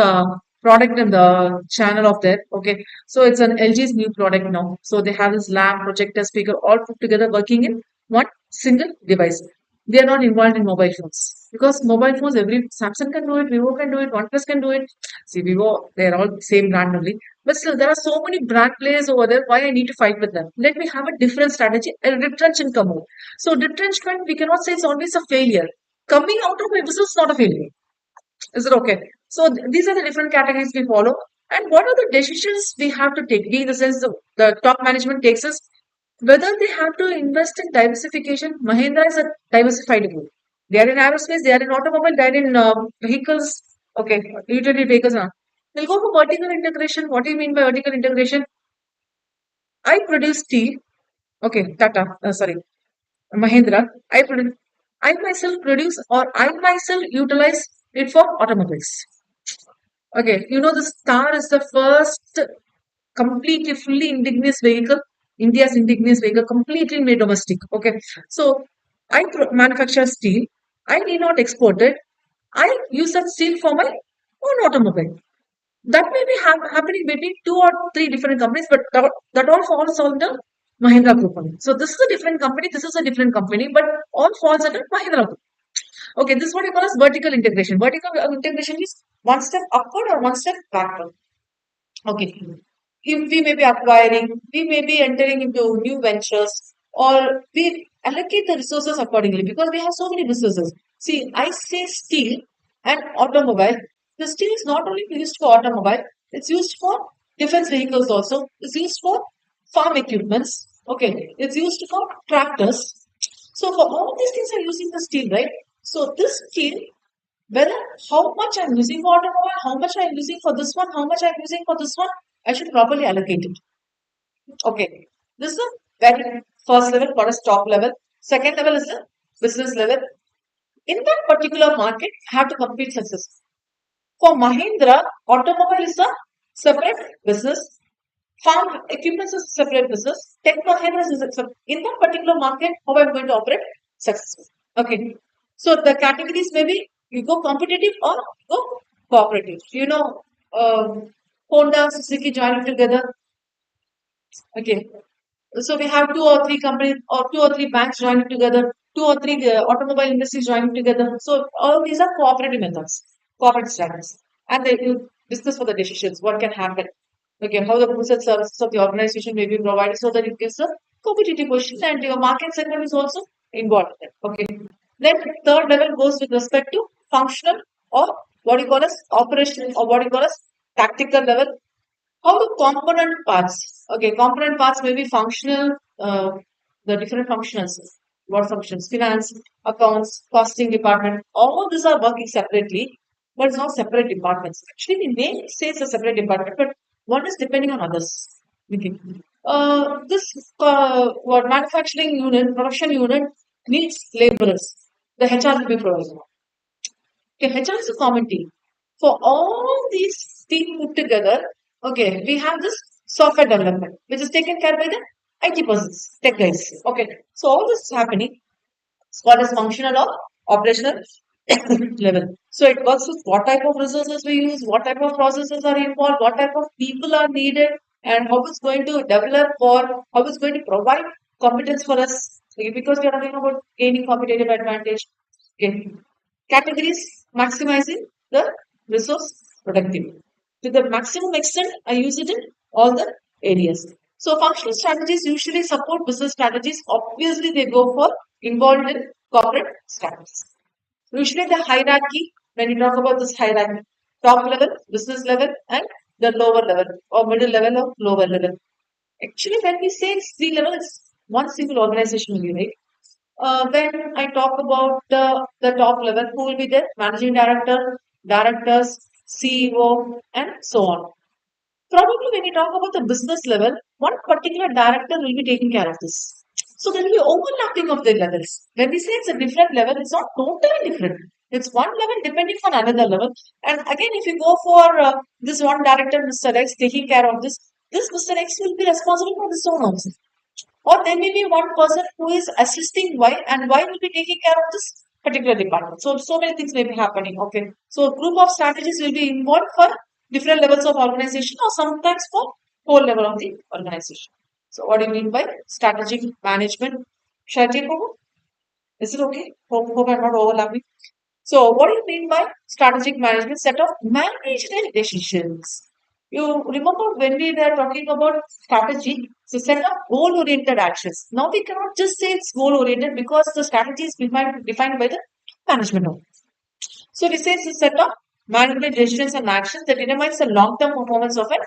S1: product in the channel of there. Okay, so it's an LG's new product now. So they have this lamp, projector, speaker, all put together, working in one single device. They are not involved in mobile phones because mobile phones, every Samsung can do it, Vivo can do it, OnePlus can do it. See, Vivo, they are all same brand only. But still, there are so many brand players over there. Why I need to fight with them? Let me have a different strategy and retrench and come out. So retrenchment, we cannot say it's always a failure. Coming out of a business is not a failure. Is it okay? So these are the different categories we follow. And what are the decisions we have to take? We, in the sense, the top management takes us whether they have to invest in diversification. Mahindra is a diversified group. They are in aerospace, they are in automobile, they are in vehicles. Okay, utility vehicles. They'll go for vertical integration. What do you mean by vertical integration? I produce steel. Okay, Tata. Sorry, Mahindra. I myself produce or I myself utilize it for automobiles. Okay, you know the Star is the first completely fully indigenous vehicle, India's indigenous vehicle, completely made domestic. Okay, so I manufacture steel. I need not export it. I use that steel for my own automobile. That may be happening between two or three different companies, but that all falls under Mahindra Group only. So this is a different company, this is a different company, but all falls under Mahindra Group. Okay, this is what you call as vertical integration. Vertical integration is one step upward or one step backward. Okay. If we may be acquiring, we may be entering into new ventures, or we allocate the resources accordingly because we have so many resources. See, I say steel and automobile. The steel is not only used for automobile, it's used for defense vehicles also. It's used for farm equipments. Okay, it's used for tractors. So for all these things, I'm using the steel, right? So this steel, whether how much I'm using for automobile, how much I'm using for this one, how much I'm using for this one, I should properly allocate it. Okay. This is the very first level, what is top level. Second level is the business level. In that particular market, have to compete success. For Mahindra, automobile is a separate business. Farm equipment is a separate business. Tech Mahindra is a separate. In that particular market, how I'm going to operate successfully. Okay. So the categories maybe you go competitive or go cooperative. Honda, Suzuki joined together. Okay. So we have two or three companies or two or three banks joining together, two or three automobile industries joining together. So all these are cooperative methods, corporate strategies, and they you discuss for the decisions what can happen. Okay, how the goods and services of the organization may be provided so that it gives a competitive position and your market segment is also involved. Okay. Then third level goes with respect to functional or what you call as operational or what you call as tactical level. How the component parts? Okay, component parts may be functional, the different functions. What functions? Finance, accounts, costing department. All these are working separately, but it's not separate departments. Actually, the name says a separate department, but one is depending on others. Okay. This what manufacturing unit, production unit needs laborers. The HR will be provided. Okay, HR is a common team. For all these team put together, okay, we have this software development, which is taken care by the IT persons, tech guys. Okay, so all this is happening. It's called as functional or operational level. So it works with what type of resources we use, what type of processes are involved, what type of people are needed, and how it's going to develop or how it's going to provide competence for us. Okay, because we are talking about gaining competitive advantage. Okay. Categories maximizing the resource productivity. To the maximum extent, I use it in all the areas. So functional strategies usually support business strategies. Obviously, they go for involved in corporate strategies. Usually the hierarchy, when you talk about this hierarchy, top level, business level, and the lower level or middle level or lower level. Actually, when we say it's three level, it's one single organization will be right. When I talk about the top level, who will be there? Managing director, directors, CEO, and so on. Probably when you talk about the business level, one particular director will be taking care of this. So there will be overlapping of the levels. When we say it's a different level, it's not totally different. It's one level depending on another level. And again, if you go for this one director, Mr. X, taking care of this Mr. X will be responsible for this own also. Or there may be one person who is assisting Y and Y will be taking care of this particular department. So, so many things may be happening. Okay. So, a group of strategies will be involved for different levels of organization or sometimes for whole level of the organization. So, what do you mean by strategic management? Shall I take over? Is it okay? Hope I'm not overlapping. So, what do you mean by strategic management? Set of managerial decisions. You remember when we were talking about strategy, so set of goal-oriented actions. Now we cannot just say it's goal-oriented because the strategy is defined by the management. Only. So we say it's a set of management decisions and actions that determines the long-term performance of an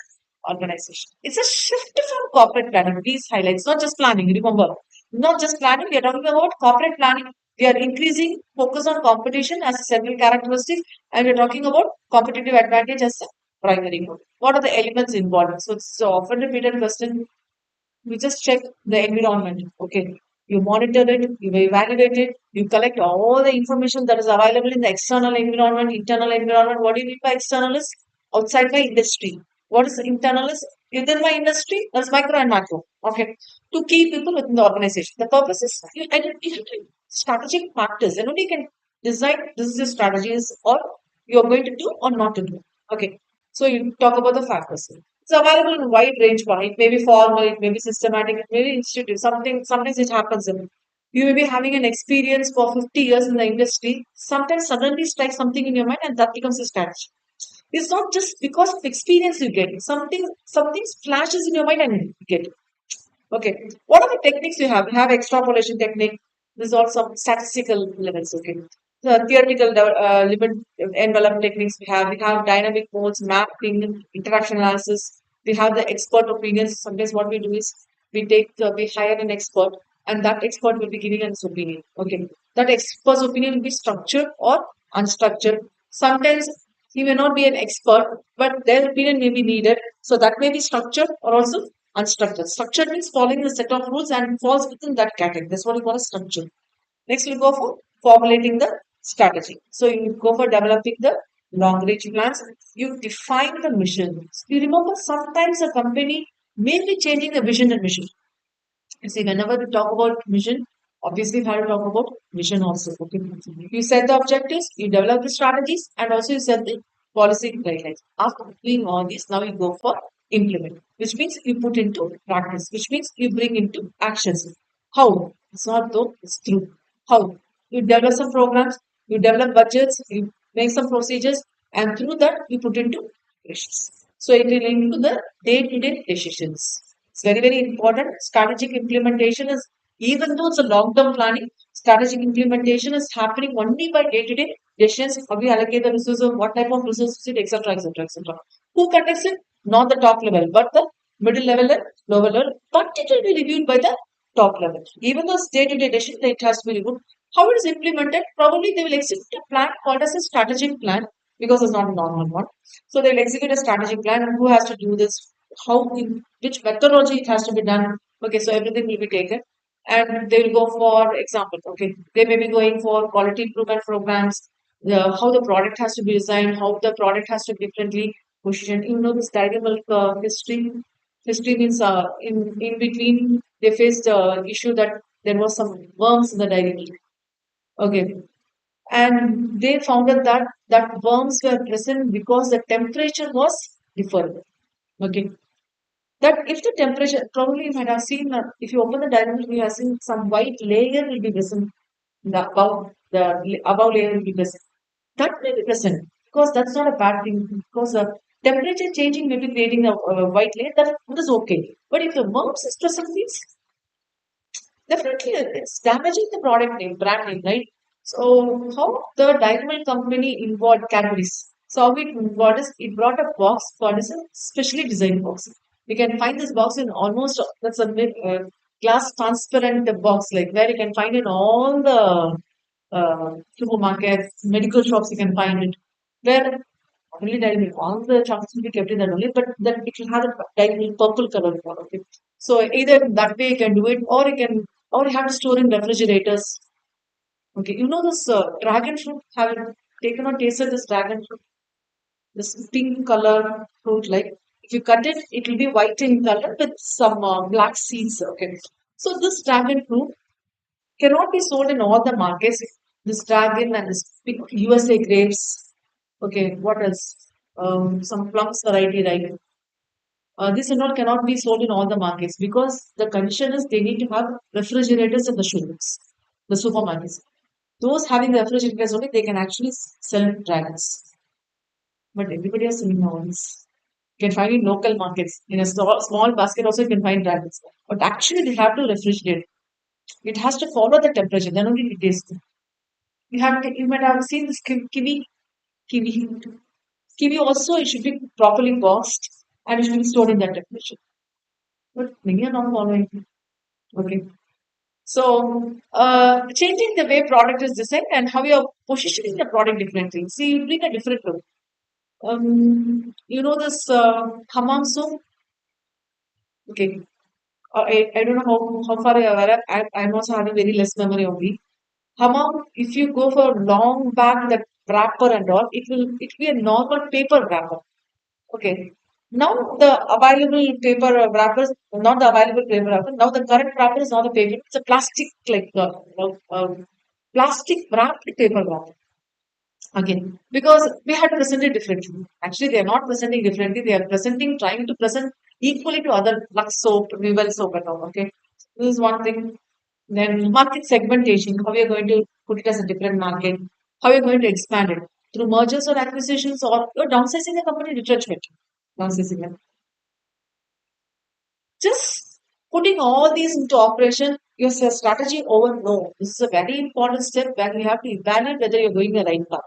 S1: organization. It's a shift from corporate planning. These highlights, not just planning. Remember, not just planning. We are talking about corporate planning. We are increasing focus on competition as a central characteristic, and we are talking about competitive advantage as a primary goal. What are the elements involved? So it's often repeated question. You just check the environment. Okay. You monitor it, you evaluate it, you collect all the information that is available in the external environment, internal environment. What do you mean by external is outside my industry. What is internal is within my industry, that's micro and macro. Okay. To keep people within the organization. The purpose is you identify strategic factors and only you can decide this is your strategies or you're going to do or not to do. Okay. So you talk about the factors. It's available in a wide range. It may be formal, it may be systematic, it may be institute. Sometimes it happens. You may be having an experience for 50 years in the industry. Sometimes suddenly strikes something in your mind and that becomes a strategy. It's not just because of experience you get. Something flashes in your mind and you get it. Okay. What are the techniques you have? We have extrapolation technique. There's also statistical levels. Okay. The theoretical limit envelope techniques we have. We have dynamic modes, mapping, interaction analysis. We have the expert opinions. Sometimes what we do is we hire an expert, and that expert will be giving us opinion. Okay. That expert's opinion will be structured or unstructured. Sometimes he may not be an expert, but their opinion may be needed. So that may be structured or also unstructured. Structured means following a set of rules and falls within that category. That's what we call a structure. Next, we go for formulating the strategy. So you go for developing the long range plans. You define the mission. You remember sometimes a company may be changing the vision and mission. You see, whenever we talk about mission, obviously we have to talk about vision also. Okay. You set the objectives, you develop the strategies, and also you set the policy guidelines. After doing all this, now you go for implement, which means you put into practice, which means you bring into actions. How? It's not though, it's through. How? You develop some programs, you develop budgets, you make some procedures, and through that you put into operations. So it will into the day-to-day decisions. It's very, very important. Strategic implementation is, even though it's a long-term planning, strategic implementation is happening only by day-to-day decisions. How we allocate the resources, what type of resources it, etc., etc., etc. Who conducts it? Not the top level, but the middle level and lower level. But it will be reviewed by the top level. Even though day-to-day decision, it has to be reviewed. How it is implemented? Probably they will execute a plan called as a strategic plan because it's not a normal one. So they will execute a strategic plan, and who has to do this? How, in which methodology it has to be done? Okay, so everything will be taken, and they will go for example. Okay, they may be going for quality improvement programs. How the product has to be designed, how the product has to be differently positioned. You know this dairy milk history. History means in between they faced issue that there was some worms in the dairy milk. Okay, and they found out that worms were present because the temperature was different. Okay, that if the temperature, probably you might have seen, if you open the dairy milk, you have seen some white layer will be present. The above layer will be present. That may be present because that's not a bad thing. Because temperature changing may be creating a white layer. That is okay. But if the worms is present, means definitely it's damaging the product name, brand name, right? So how the Dynamite company involved Cadbury's. So how it involved is it brought a box called as a specially designed box. You can find this box in almost that's a glass transparent box, like where you can find in all the supermarkets, medical shops. You can find it where only dairy milk. All the chocolates will be kept in that only, but then it will have a dairy milk purple color for okay. So either that way you can do it, or you can, or you have to store in refrigerators. Okay, you know this dragon fruit. Have you taken or tasted this dragon fruit? This pink color fruit, like if you cut it, it will be white in color with some black seeds. Okay, so this dragon fruit cannot be sold in all the markets. This dragon and this pink USA grapes. Okay, what else? Some plums variety, right? This and all cannot be sold in all the markets because the condition is they need to have refrigerators in the showrooms, the supermarkets. Those having refrigerators only they can actually sell dragons. But everybody is selling nowadays. You can find in local markets. In a small basket also you can find dragons. But actually they have to refrigerate. It has to follow the temperature. Then only it is. You might have seen this kiwi. Kiwi also it should be properly boxed and it should be stored in that temperature. But many are not following. Okay. So, changing the way product is designed and how you're positioning the product differently. See, you bring a different look. You know this hammam soup? Okay. I don't know how far you're aware. I'm also having very less memory only. Hammam, if you go for long back, that wrapper and all, it will be a normal paper wrapper. Okay. Now the available paper wrappers, not the available paper wrapper. Now the current wrapper is not a paper; it's a plastic, like plastic wrapped paper wrapper. Again, because we had presented differently. Actually, they are not presenting differently. They are presenting, trying to present equally to other Lux soap, Vival soap, and all. Okay, this is one thing. Then market segmentation. How we are going to put it as a different market? How we are going to expand it through mergers or acquisitions, or you're downsizing the company retrenchment. Downsizing it. Just putting all these into operation, your strategy over no. This is a very important step where we have to evaluate whether you're going the right path.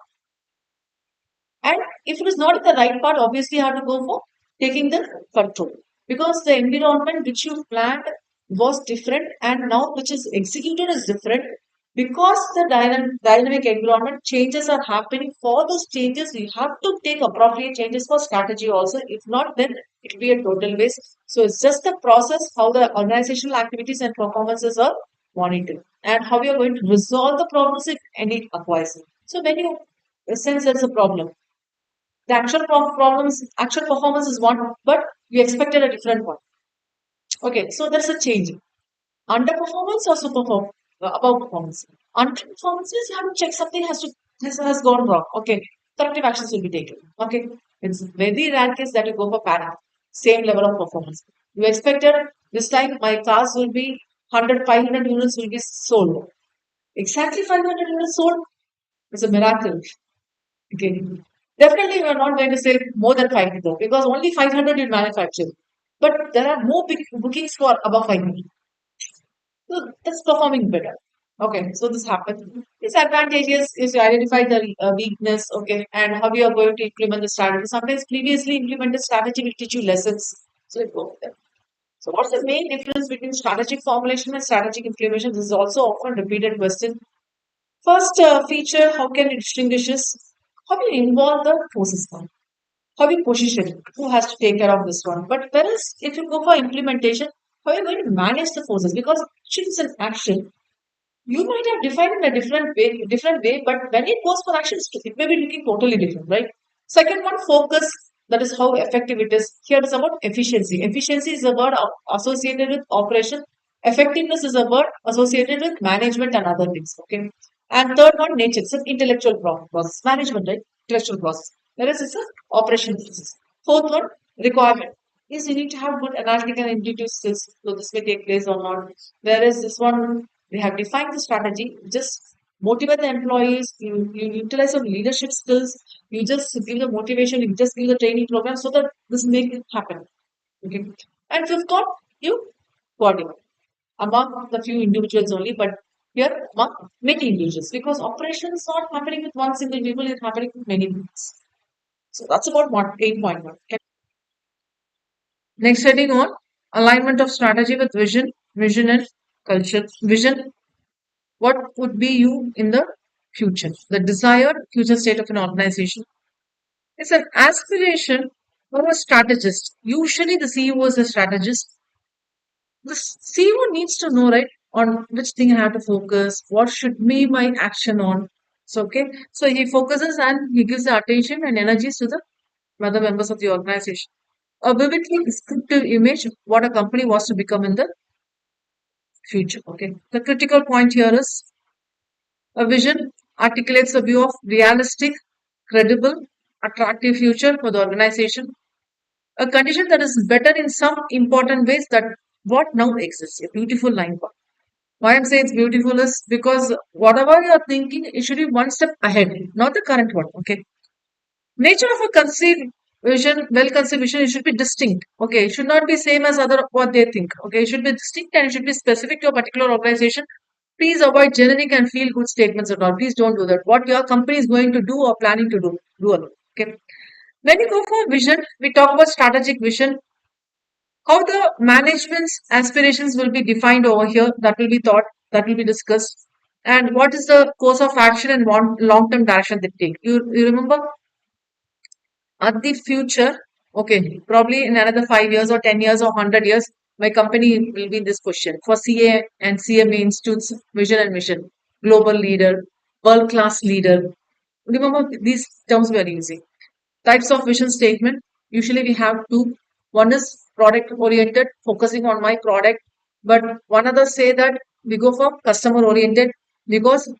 S1: And if it is not in the right part, obviously you have to go for taking the control. Because the environment which you planned was different and now which is executed is different. Because the dynamic environment changes are happening, for those changes, you have to take appropriate changes for strategy also. If not, then it will be a total waste. So it's just the process how the organizational activities and performances are monitored and how you are going to resolve the problems if any occurs. So when you sense there's a problem, the actual performance is one, but you expected a different one. Okay, so there's a change. Underperformance or superperform above performance. Underperformance is you have to check something has gone wrong. Okay, corrective actions will be taken. Okay, it's very rare case that you go for para. same level of performance. You expected this time my cars will be 100, 500 units will be sold. Exactly 500 units sold. It's a miracle. Okay. Definitely, we are not going to say more than 500 because only 500 is manufactured. But there are more big bookings for above 500. So that's performing better. Okay, so this happened. Its advantages is to identify the weakness, okay, and how you are going to implement the strategy. Sometimes previously implemented strategy will teach you lessons. So it go there. So what's the main difference between strategic formulation and strategic implementation? This is also often repeated question. First feature, how can it distinguishes? How you involve the process one? How you position? Who has to take care of this one? But whereas if you go for implementation, how are you going to manage the forces? Because action is an action, you might have defined in a different way, but when it goes for actions, it may be looking totally different, right? Second one, focus. That is how effective it is. Here it is about efficiency. Efficiency is a word associated with operation. Effectiveness is a word associated with management and other things. Okay. And third one, nature. It's an intellectual process. Management, right? Intellectual process. Whereas it's an operation process. Fourth one, requirement. Is you need to have good analytical and intuitive skills. So this may take place or not. Whereas this one, they have defined the strategy. Just motivate the employees. You utilize some leadership skills. You just give the motivation. You just give the training program so that this make it happen. Okay. And fifth one, you coordinate among the few individuals only, but here among many individuals because operation is not happening with one single people. It's happening with many people. So that's about 8.1. Next heading on alignment of strategy with vision and culture. Vision, what would be you in the future? The desired future state of an organization is an aspiration for a strategist. Usually, the CEO is a strategist. The CEO needs to know, right, on which thing I have to focus, what should be my action on. So, okay, so he focuses and he gives the attention and energies to the other members of the organization. A vividly descriptive image what a company wants to become in the future. Okay, the critical point here is a vision articulates a view of realistic, credible, attractive future for the organization. A condition that is better in some important ways that what now exists. A beautiful line. Why I'm saying it's beautiful is because whatever you're thinking, it should be one step ahead, not the current one. Okay. Nature of a conceived vision, well conceived vision, it should be distinct. Okay. It should not be same as other what they think. Okay. It should be distinct and it should be specific to a particular organization. Please avoid generic and feel good statements at all. Please don't do that. What your company is going to do or planning to do alone. Okay. When you go for vision, we talk about strategic vision, how the management's aspirations will be defined over here, that will be thought, that will be discussed, and what is the course of action and long term direction they take. You remember at the future, okay, probably in another 5 years or 10 years or 100 years, my company will be in this position for CA and CMA institutes, vision and mission, global leader, world class leader. Remember these terms we are using. Types of vision statement. Usually we have two. One is product oriented, focusing on my product. But one other say that we go for customer oriented because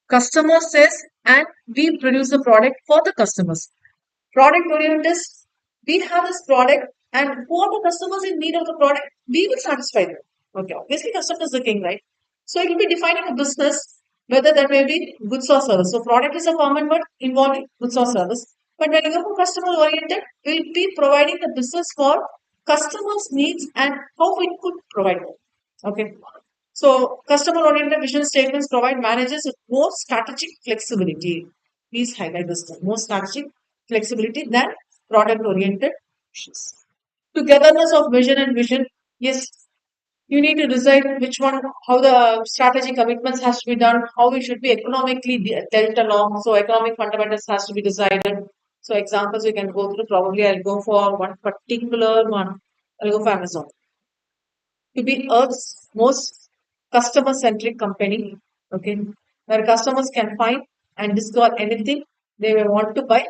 S1: customer says and we produce the product for the customers. Product oriented is we have this product and who are the customers in need of the product, we will satisfy them. Okay, obviously customer is the king, right? So it will be defining a business, whether that may be goods or service. So product is a common word involving goods or service. But when you go for customer oriented, we'll be providing the business for customers' needs and how we could provide them. Okay. So customer oriented vision statements provide managers with more strategic flexibility. Please highlight this term, more strategic flexibility than product oriented visions. Togetherness of vision and vision. Yes, you need to decide which one, how the strategy commitments has to be done, how we should be economically dealt along. So economic fundamentals has to be decided. So examples we can go through. Probably I'll go for one particular one. I'll go for Amazon to be Earth's most customer centric company. Okay, where customers can find and discover anything they may want to buy.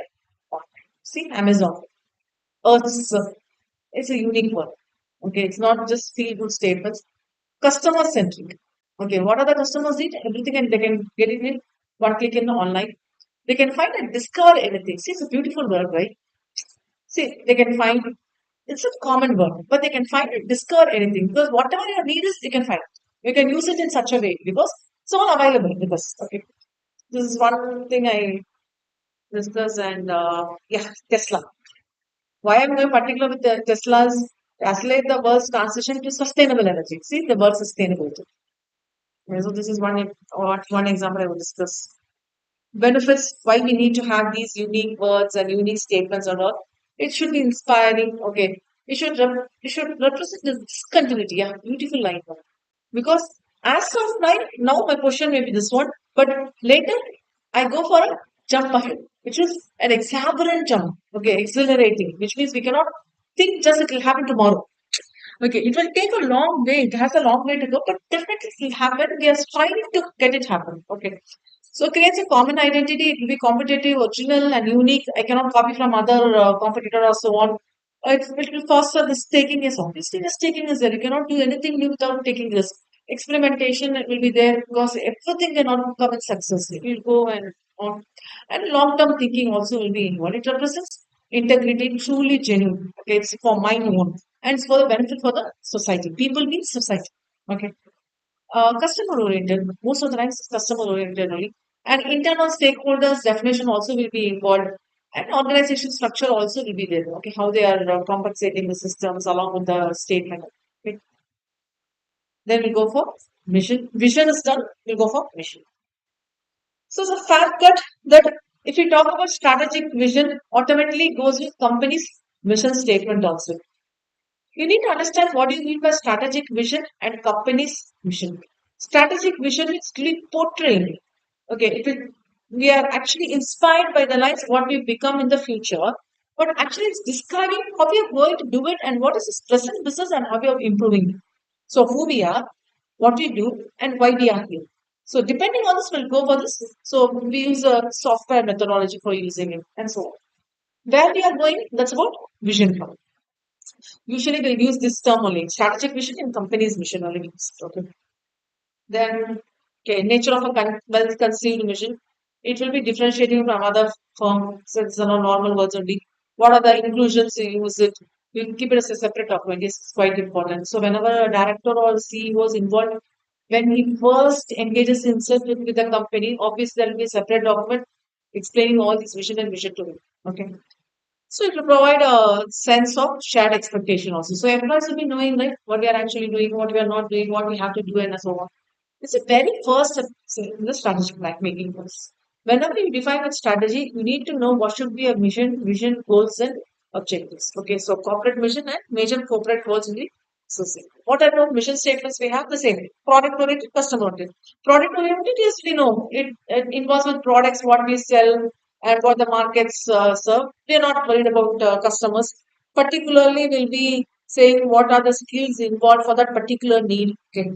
S1: See, Amazon, Earth's, it's a unique one. Okay, it's not just feel good statements. Customer centric. Okay, what are the customers need? Everything, and they can get it in one click in the online. They can find and discover anything. See, it's a beautiful word, right? See, they can find It's a common word, but they can find it, discover anything because whatever your need is, you can find it. You can use it in such a way because it's all available with us. Okay, this is one thing I discuss, and yeah, Tesla. Why I'm going particular with the Tesla's accelerate the world's transition to sustainable energy. See the word sustainability. Yeah, so this is one example I will discuss. Benefits why we need to have these unique words and unique statements or all. It should be inspiring. Okay, it should represent this continuity. Yeah, beautiful line. Because as of now my question may be this one, but later I go for a jump ahead, which is an exuberant jump. Okay, exhilarating, which means we cannot think just it will happen tomorrow. Okay, it will take a long way. It has a long way to go, but definitely it will happen. We are striving to get it happen. Okay. So it creates a common identity. It will be competitive, original, and unique. I cannot copy from other competitor or so on. It will foster this taking is obviously this taking is there. You cannot do anything new without taking risk. Experimentation will be there because everything cannot come in success. It will go and on. And long term thinking also will be involved. It represents integrity, truly genuine. Okay, it's for my own and it's for the benefit for the society. People means society. Okay. Customer oriented. Most of the times it's customer oriented only. And internal stakeholders definition also will be involved. And organization structure also will be there. Okay, how they are compensating the systems along with the statement. Okay. Then we go for mission. Vision is done. We'll go for mission. So the fact that if we talk about strategic vision, automatically goes with company's mission statement also. You need to understand what you mean by strategic vision and company's mission. Strategic vision is really portraying. Okay, we are actually inspired by the lines what we become in the future, but actually it's describing how we are going to do it and what is its present business and how we are improving it. So who we are, what we do, and why we are here. So depending on this, we'll go for this. So we use a software methodology for using it and so on. Where we are going, that's about vision. Usually we'll use this term only, strategic vision and company's mission only. Okay. Then, okay, nature of a well-conceived mission. It will be differentiating from other firms. So it's not normal words only. What are the inclusions you use it? You keep it as a separate document. It's quite important. So whenever a director or CEO is involved, when he first engages himself with the company, obviously there will be a separate document explaining all this vision and mission to him. Okay. So it will provide a sense of shared expectation also. So employees will be knowing like what we are actually doing, what we are not doing, what we have to do, and so on. It's a very first step in the strategic plan making process. Whenever you define a strategy, you need to know what should be a mission, vision, goals, and objectives. Okay, so corporate mission and major corporate goals will be associated. What type of mission statements we have? The same. Product oriented, customer oriented. Product oriented, yes, we know it involves with products, what we sell, and what the markets serve. We are not worried about customers. Particularly, we'll be saying what are the skills involved for that particular need. Okay.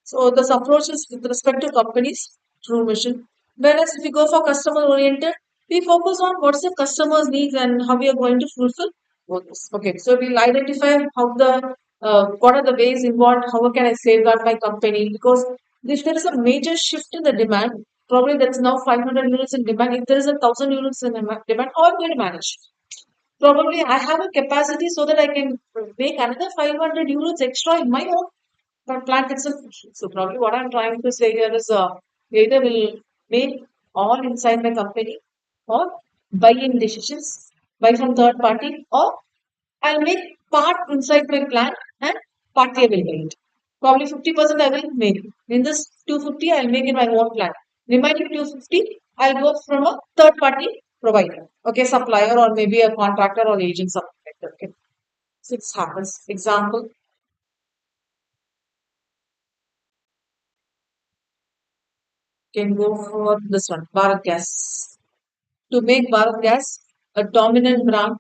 S1: So this approach is with respect to companies through mission. Whereas if we go for customer oriented, we focus on what's the customer's needs and how we are going to fulfill both this. Okay, so we'll identify how the what are the ways involved, how can I safeguard my company because if there is a major shift in the demand, probably that's now 500 units in demand. If there is 1,000 units in demand, how am I going to manage? Probably I have a capacity so that I can make another 500 units extra in my own plant itself. So probably what I'm trying to say here is either will make all inside my company or buy in decisions, buy from third party, or I'll make part inside my plant and partly I will buy it. Probably 50% I will make. In this 250, I'll make in my own plant. Remaining 250, I'll go from a third party provider. Okay, supplier or maybe a contractor or agent, something like that. Okay. So it happens. Example, can go for this one, Bharat Gas. To make Bharat Gas a dominant brand,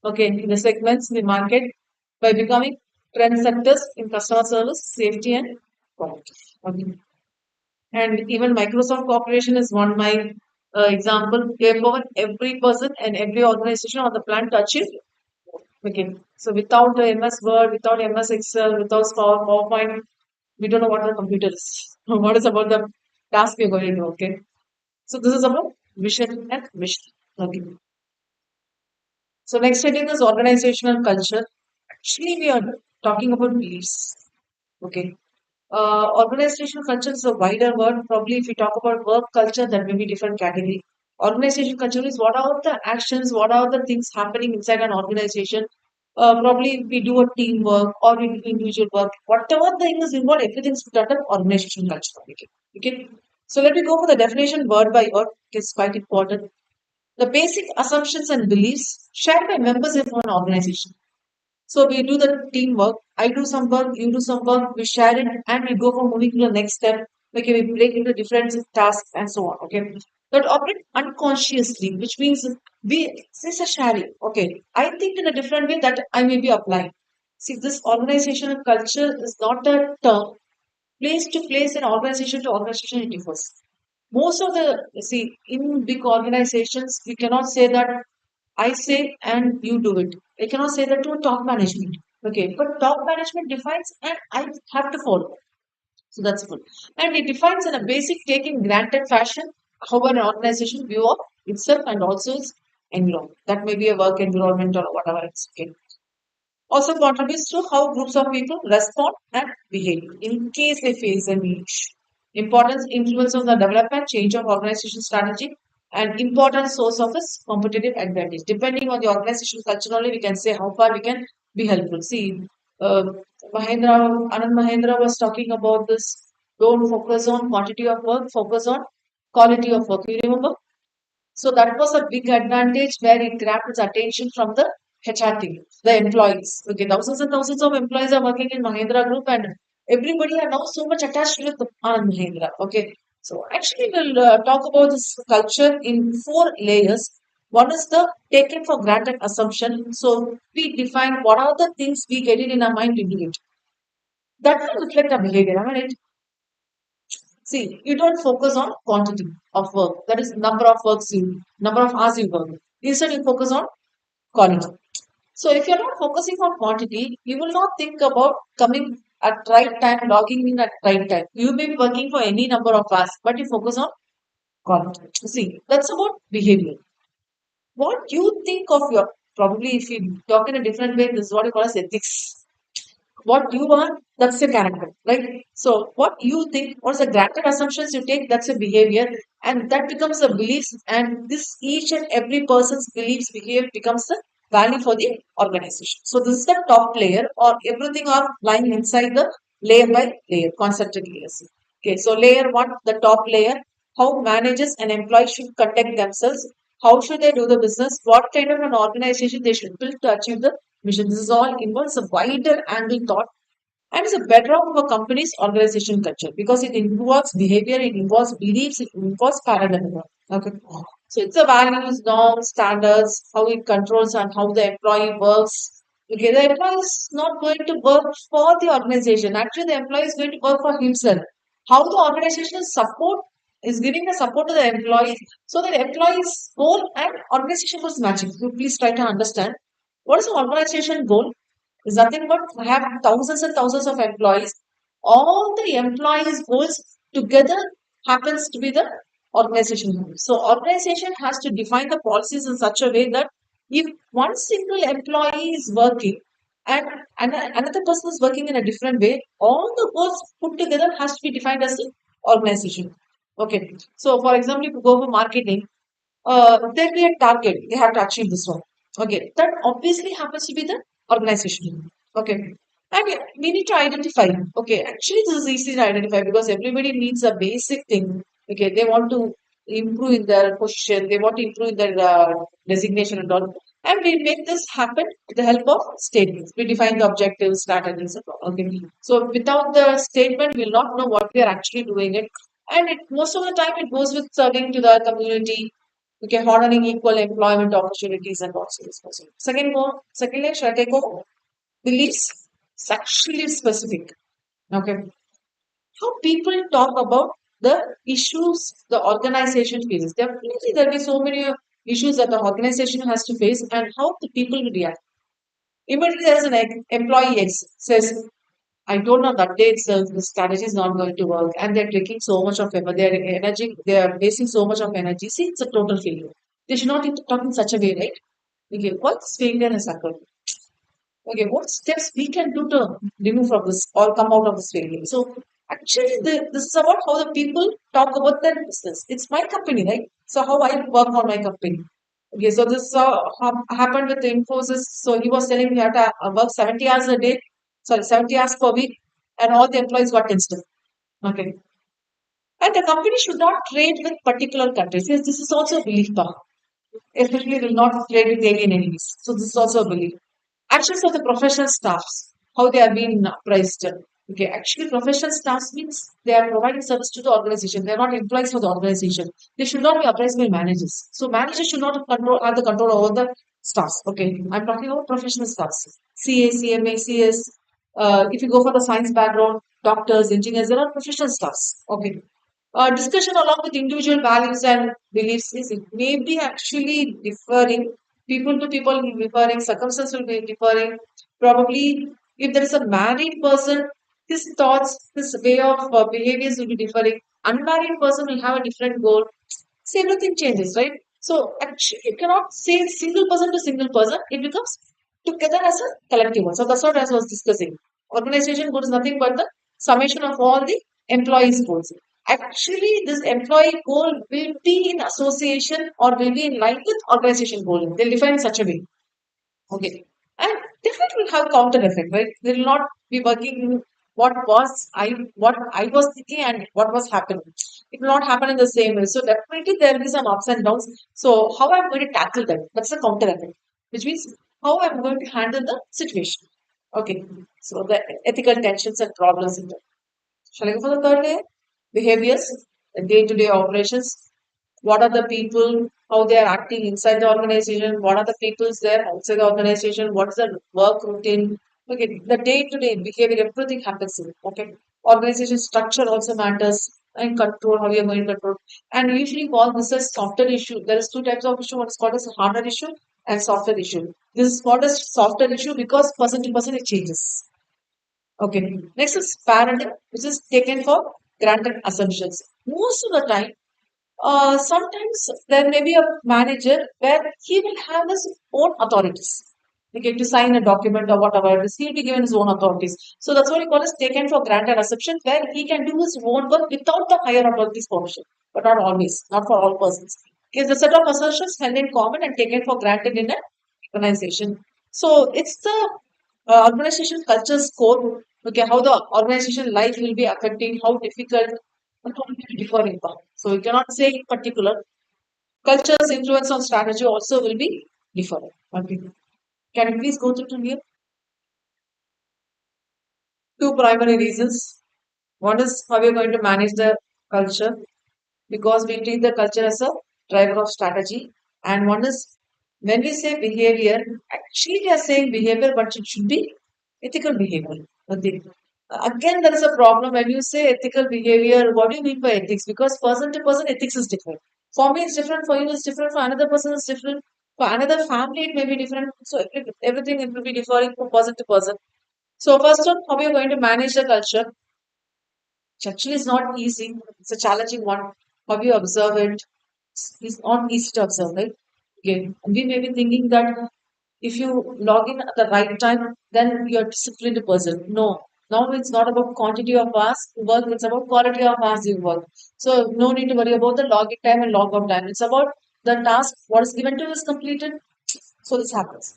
S1: okay, in the segments in the market by becoming trendsetters in customer service, safety, and quality. Okay. And even Microsoft Corporation is one my example. They empower every person and every organization on the plant to achieve. Okay. So without the MS Word, without MS Excel, without PowerPoint, we don't know what the computer is. What is about the task we're going to do. Okay. So this is about vision and mission. Okay. So next heading is organizational culture. Actually, we are talking about beliefs. Okay. Organizational culture is a wider word. Probably, if we talk about work culture, that may be different category. Organization culture is what are the actions, what are the things happening inside an organization. Probably, we do a teamwork or we do individual work. Whatever thing is involved, everything's put under organization culture. Okay. Okay. So let me go for the definition word by word. It's quite important. The basic assumptions and beliefs shared by members of an organization. So we do the teamwork. I do some work, you do some work, we share it, and we go for moving to the next step. Okay, we break into different tasks and so on. Okay, that operate unconsciously, which means this is a sharing. Okay, I think in a different way that I may be applying. See, this organizational culture is not a term. Place to place and organization to organization it differs. Most of the see in big organizations, we cannot say that I say and you do it. I cannot say that to top management. Okay, but top management defines and I have to follow. So that's good. And it defines in a basic taking granted fashion how an organization view of itself and also its environment. That may be a work environment or whatever it's okay. Also contributes to how groups of people respond and behave in case they face a niche. Importance influence on the development, change of organization strategy, and important source of its competitive advantage. Depending on the organization culture only, we can say how far we can be helpful. See, uh, Anand Mahendra was talking about this. Don't focus on quantity of work, focus on quality of work. You remember? So that was a big advantage where it grabbed its attention from the HR team, the employees. Okay, thousands and thousands of employees are working in Mahindra Group, and everybody are now so much attached with the Mahindra. Okay, so actually we'll talk about this culture in four layers. One is the taken for granted assumption. So we define what are the things we get it in our mind to do it. That will reflect our behavior. I mean, see, you don't focus on quantity of work. That is number of hours you work. Instead, you focus on quality. So if you're not focusing on quantity, you will not think about coming at right time, logging in at right time. You may be working for any number of hours, but you focus on quality. See, that's about behavior. What you think of your probably if you talk in a different way, this is what you call as ethics. What you are, that's your character, right? So what you think, what's the granted assumptions you take, that's your behavior, and that becomes a belief, and this each and every person's beliefs, behavior becomes the value for the organization. So this is the top layer, or everything are lying inside the layer by layer, concentric layers. Okay, so layer one, the top layer, how managers and employees should conduct themselves, how should they do the business, what kind of an organization they should build to achieve the mission. This is all involves a wider angle thought and is a bedrock of a company's organization culture because it involves behavior, it involves beliefs, it involves paradigm. Okay. So it's the values, norms, standards, how it controls and how the employee works. Okay, the employee is not going to work for the organization. Actually, the employee is going to work for himself. How the organizational support is giving the support to the employee so that employee's goal and organization goals matching. So please try to understand what is the organization goal is nothing but have thousands and thousands of employees. All the employees' goals together happens to be the organization goal. So organization has to define the policies in such a way that if one single employee is working and another person is working in a different way, all the goals put together has to be defined as the organization. Okay. So for example, if you go for marketing, there'll be a target. They have to achieve this one. Okay, that obviously happens to be the organization. Okay, and we need to identify. Okay, actually, this is easy to identify because everybody needs a basic thing. Okay, they want to improve in their position, they want to improve in their designation and all. And we make this happen with the help of statements. We define the objectives, strategies, and all. Okay, so without the statement, we'll not know what we are actually doing it. And it most of the time it goes with serving to the community. Okay, hardening equal employment opportunities and what's this person. Secondly, should I take over? Beliefs sexually specific. Okay. How people talk about the issues the organization faces. Definitely there'll be so many issues that the organization has to face and how the people will react. Immediately there's an employee X says, I don't know that day itself the strategy is not going to work and they're taking so much of effort, their energy, they're wasting so much of energy. See, it's a total failure. They should not talk in such a way, right? Okay, what failure has occurred? Okay, what steps we can do to remove from this or come out of this failure? So actually, this is about how the people talk about their business. It's my company, right? So how I work on my company. Okay, so this happened with the Infosys. So he was telling me had to work 70 hours a day, sorry, 70 hours per week, and all the employees got tensed. Okay, and the company should not trade with particular countries. Yes, this is also a belief power. Especially will not trade with alien enemies. So this is also a belief. Actions of the professional staffs, how they are being priced. Okay, actually professional staffs means they are providing service to the organization. They are not employees for the organization. They should not be appraised by managers. So managers should not have the control over the staffs. Okay, I'm talking about professional staffs. CA, CMA, CS. If you go for the science background, doctors, engineers, there are professional staffs. Okay, discussion along with individual values and beliefs is it may be actually differing. People to people will be differing, circumstances will be differing. Probably, if there is a married person, his thoughts, his way of behaviors will be differing. Unmarried person will have a different goal. So everything changes, right? So actually, you cannot say single person to single person. It becomes together as a collective one. So that's what I was discussing. Organization goal is nothing but the summation of all the employees' goals. Actually, this employee goal will be in association or will be in line with organization goal. They'll define in such a way. Okay. And definitely will have counter effect, right? They will not be working what I was thinking and what was happening. It will not happen in the same way. So definitely there will be some ups and downs. So how I'm going to tackle that? That's a counter effect, which means how I'm going to handle the situation. Okay. So the ethical tensions and problems in that. Shall I go for the third layer? Behaviors, day-to-day operations. What are the people, how they are acting inside the organization? What are the people's there outside the organization? What is the work routine? Okay, the day-to-day behavior, everything happens in it. Okay, organization structure also matters and control, how you are going to control. And usually call this as software issue. There is two types of issue. One is called as hardware issue and software issue. This is called as software issue because person to person it changes. Okay. Next is parenting, which is taken for granted assumptions. Most of the time, sometimes there may be a manager where he will have his own authorities. Okay, to sign a document or whatever it is, he'll be given his own authorities. So that's what we call as taken for granted assumption, where he can do his own work without the higher authorities' permission, but not always, not for all persons. It's a set of assertions held in common and taken for granted in an organization. So it's the organization culture score. Okay, how the organization life will be affecting, how difficult, and how it will differ in part. So we cannot say in particular. Culture's influence on strategy also will be different. Okay. Can you please go through to me? Two primary reasons. One is how we're going to manage the culture because we treat the culture as a driver of strategy. And one is when we say behavior, actually we are saying behavior, but it should be ethical behavior. Okay. Again, there is a problem when you say ethical behavior. What do you mean by ethics? Because person to person, ethics is different. For me, it's different. For you, it's different. For another person, it's different. For another family, it may be different. So everything it will be differing from person to person. So first one, how we are going to manage the culture. Which actually is not easy. It's a challenging one. How you observe it. It's not easy to observe, right? Okay. And we may be thinking that if you log in at the right time, then you're a disciplined person. No. Now it's not about quantity of hours you work, it's about quality of hours you work. So no need to worry about the login time and log out time. It's about the task, what is given to you is completed. So this happens.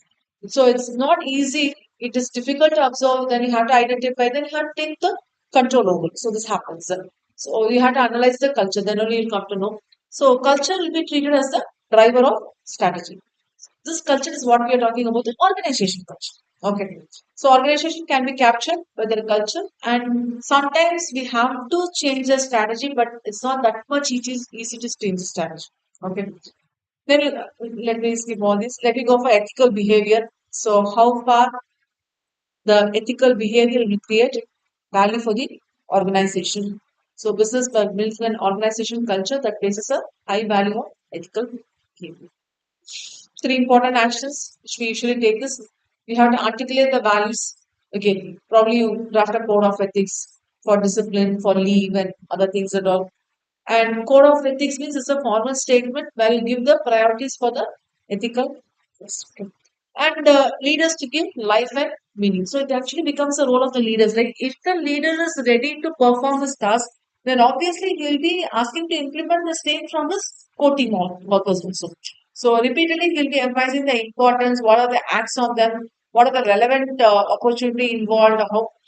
S1: So it's not easy. It is difficult to observe. Then you have to identify. Then you have to take the control over it. So this happens. So you have to analyze the culture. Then only you'll come to know. So culture will be treated as the driver of strategy. This culture is what we are talking about, the organization culture. Okay. So organization can be captured by their culture, and sometimes we have to change the strategy, but it's not that much easy to change the strategy. Okay. Then let me skip all this. Let me go for ethical behavior. So how far the ethical behavior will create value for the organization. So business builds an organization culture that places a high value on ethical behavior. Three important actions which we usually take is we have to articulate the values. Again, probably you draft a code of ethics for discipline, for leave, and other things and all. And code of ethics means it's a formal statement where you give the priorities for the ethical. Yes, okay. and leaders to give life and meaning. So it actually becomes a role of the leaders. Like if the leader is ready to perform his task, then obviously he will be asking to implement the same from his core team workers also. So repeatedly he'll be emphasizing the importance, what are the acts of them, what are the relevant opportunity involved,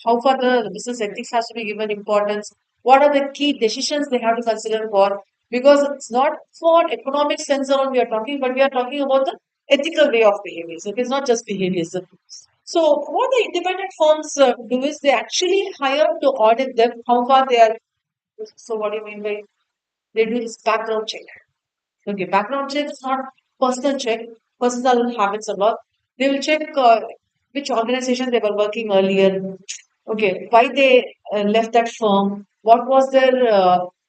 S1: how far the business ethics has to be given importance, what are the key decisions they have to consider for, because it's not for economic sense alone we are talking, but we are talking about the ethical way of behavior. So it's not just behaviors. So what the independent firms do is they actually hire to audit them how far they are. So what do you mean by they do this background check? Okay, background check is not personal check, personal habits or work. They will check which organization they were working earlier. Okay, why they left that firm, what was their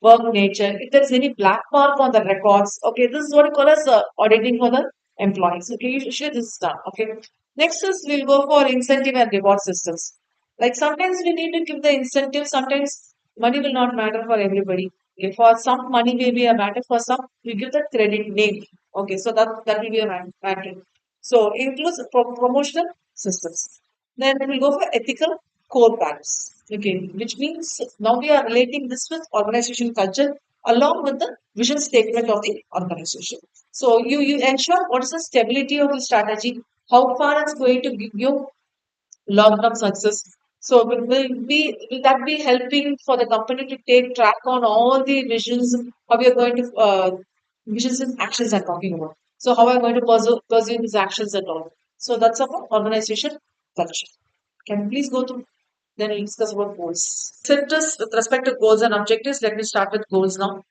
S1: work nature, if there's any black mark on the records. Okay, this is what we call as auditing for the employees. Okay, usually this is done. Okay, next is we'll go for incentive and reward systems. Like sometimes we need to give the incentive, sometimes money will not matter for everybody. If for some money may be a matter, for some we give the credit name. Okay, so that will be a matter. So it includes promotional systems. Then we will go for ethical core values. Okay, which means now we are relating this with organization culture along with the vision statement of the organization. So you ensure what is the stability of the strategy, how far it's going to give you long-term success. So will that be helping for the company to take track on all the visions, how we are going to visions and actions I'm talking about. So how I'm going to pursue these actions and all. So that's about organization culture. Can you please go to then we'll discuss about goals. Centers with respect to goals and objectives. Let me start with goals now.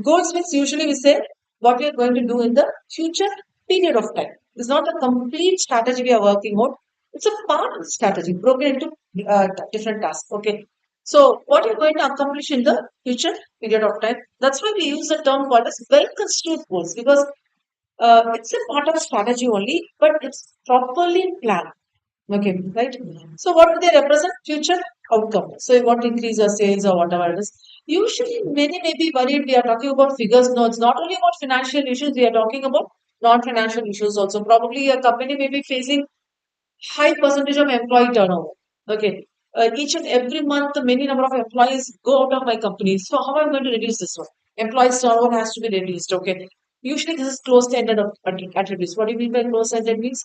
S1: Goals means usually we say what we are going to do in the future period of time. It's not a complete strategy we are working on. It's a part of the strategy broken into different tasks. Okay. So what you're going to accomplish in the future period of time. That's why we use the term called as well construed goals, because it's a part of strategy only, but it's properly planned. Okay, right? So what do they represent? Future outcome. So you want to increase your sales or whatever it is. Usually many may be worried we are talking about figures. No, it's not only about financial issues, we are talking about non-financial issues also. Probably a company may be facing high percentage of employee turnover. Okay. Each and every month, many number of employees go out of my company. So how am I going to reduce this one? Employees turnover has to be reduced. Okay. Usually this is close-ended attributes. What do you mean by close-ended means?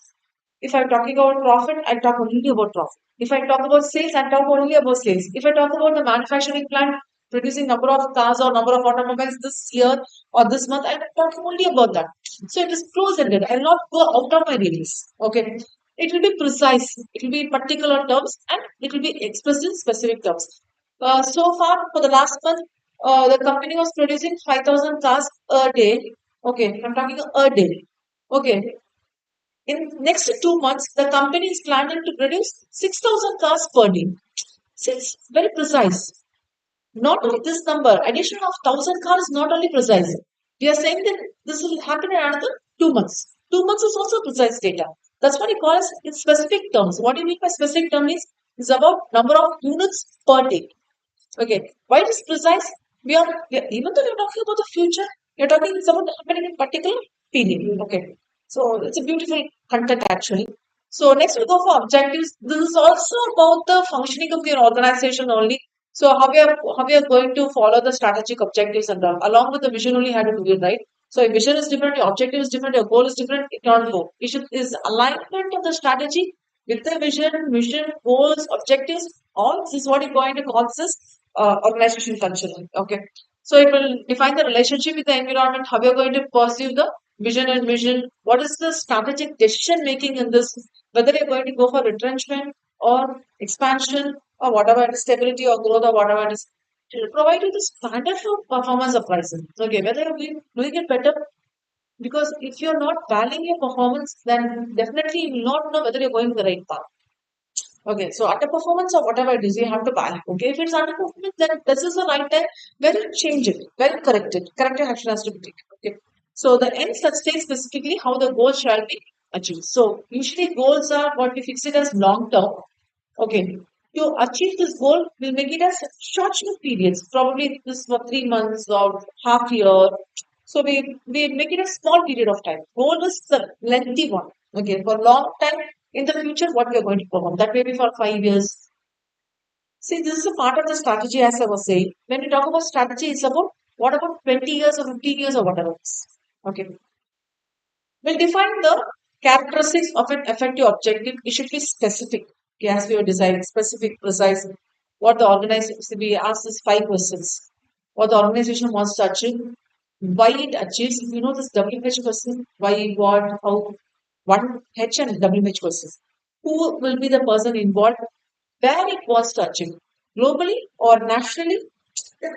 S1: If I'm talking about profit, I talk only about profit. If I talk about sales, I talk only about sales. If I talk about the manufacturing plant producing number of cars or number of automobiles this year or this month, I'm talking only about that. So it is close-ended. I will not go out of my release. Okay. It will be precise. It will be in particular terms and it will be expressed in specific terms. So far, for the last month, the company was producing 5,000 cars a day. Okay, I'm talking a day. Okay, in next 2 months, the company is planning to produce 6,000 cars per day. So it's very precise. Not only this number, addition of 1,000 cars is not only precise. We are saying that this will happen in another 2 months. 2 months is also precise data. That's what we call as in specific terms. What do you mean by specific term is about number of units per day. Okay. Why it is precise? Even though we're talking about the future, we're talking it's about happening in particular period. Okay. So it's a beautiful content actually. So next we go for objectives. This is also about the functioning of your organization only. So how we are going to follow the strategic objectives and all. Along with the vision only had to do it, right? So if vision is different, your objective is different, your goal is different, it can't go. Vision is alignment of the strategy with the vision, goals, objectives. All this is what you're going to call this organization culture. Okay. So it will define the relationship with the environment, how you're going to pursue the vision and mission. What is the strategic decision making in this? Whether you're going to go for retrenchment or expansion or whatever it is, stability or growth or whatever it is. It will provide you the standard for performance appraisal. Okay, whether you're doing it better, because if you're not valuing your performance, then definitely you will not know whether you're going the right path. Okay, so underperformance or whatever it is, you have to value. Okay, if it's underperformance, then this is the right time where you change it, where you correct it. Corrective action has to be taken. Okay, so the end states specifically how the goal shall be achieved. So usually goals are what we fix it as long term. Okay, to achieve this goal, we'll make it as short periods. Probably this for 3 months or half year. So we make it a small period of time. Goal is the lengthy one. Okay, for long time in the future, what we are going to perform. That may be for 5 years. See, this is a part of the strategy, as I was saying. When we talk about strategy, it's about what about 20 years or 15 years or whatever. Okay. We'll define the characteristics of an effective objective. It should be specific. Okay, as we were designing, specific, precise. What the organization, we ask this 5 questions. What the organization wants to achieve, why it achieves. If you know this WH question, why, what, how, one H and WH questions. Who will be the person involved, where it wants to achieve, globally or nationally,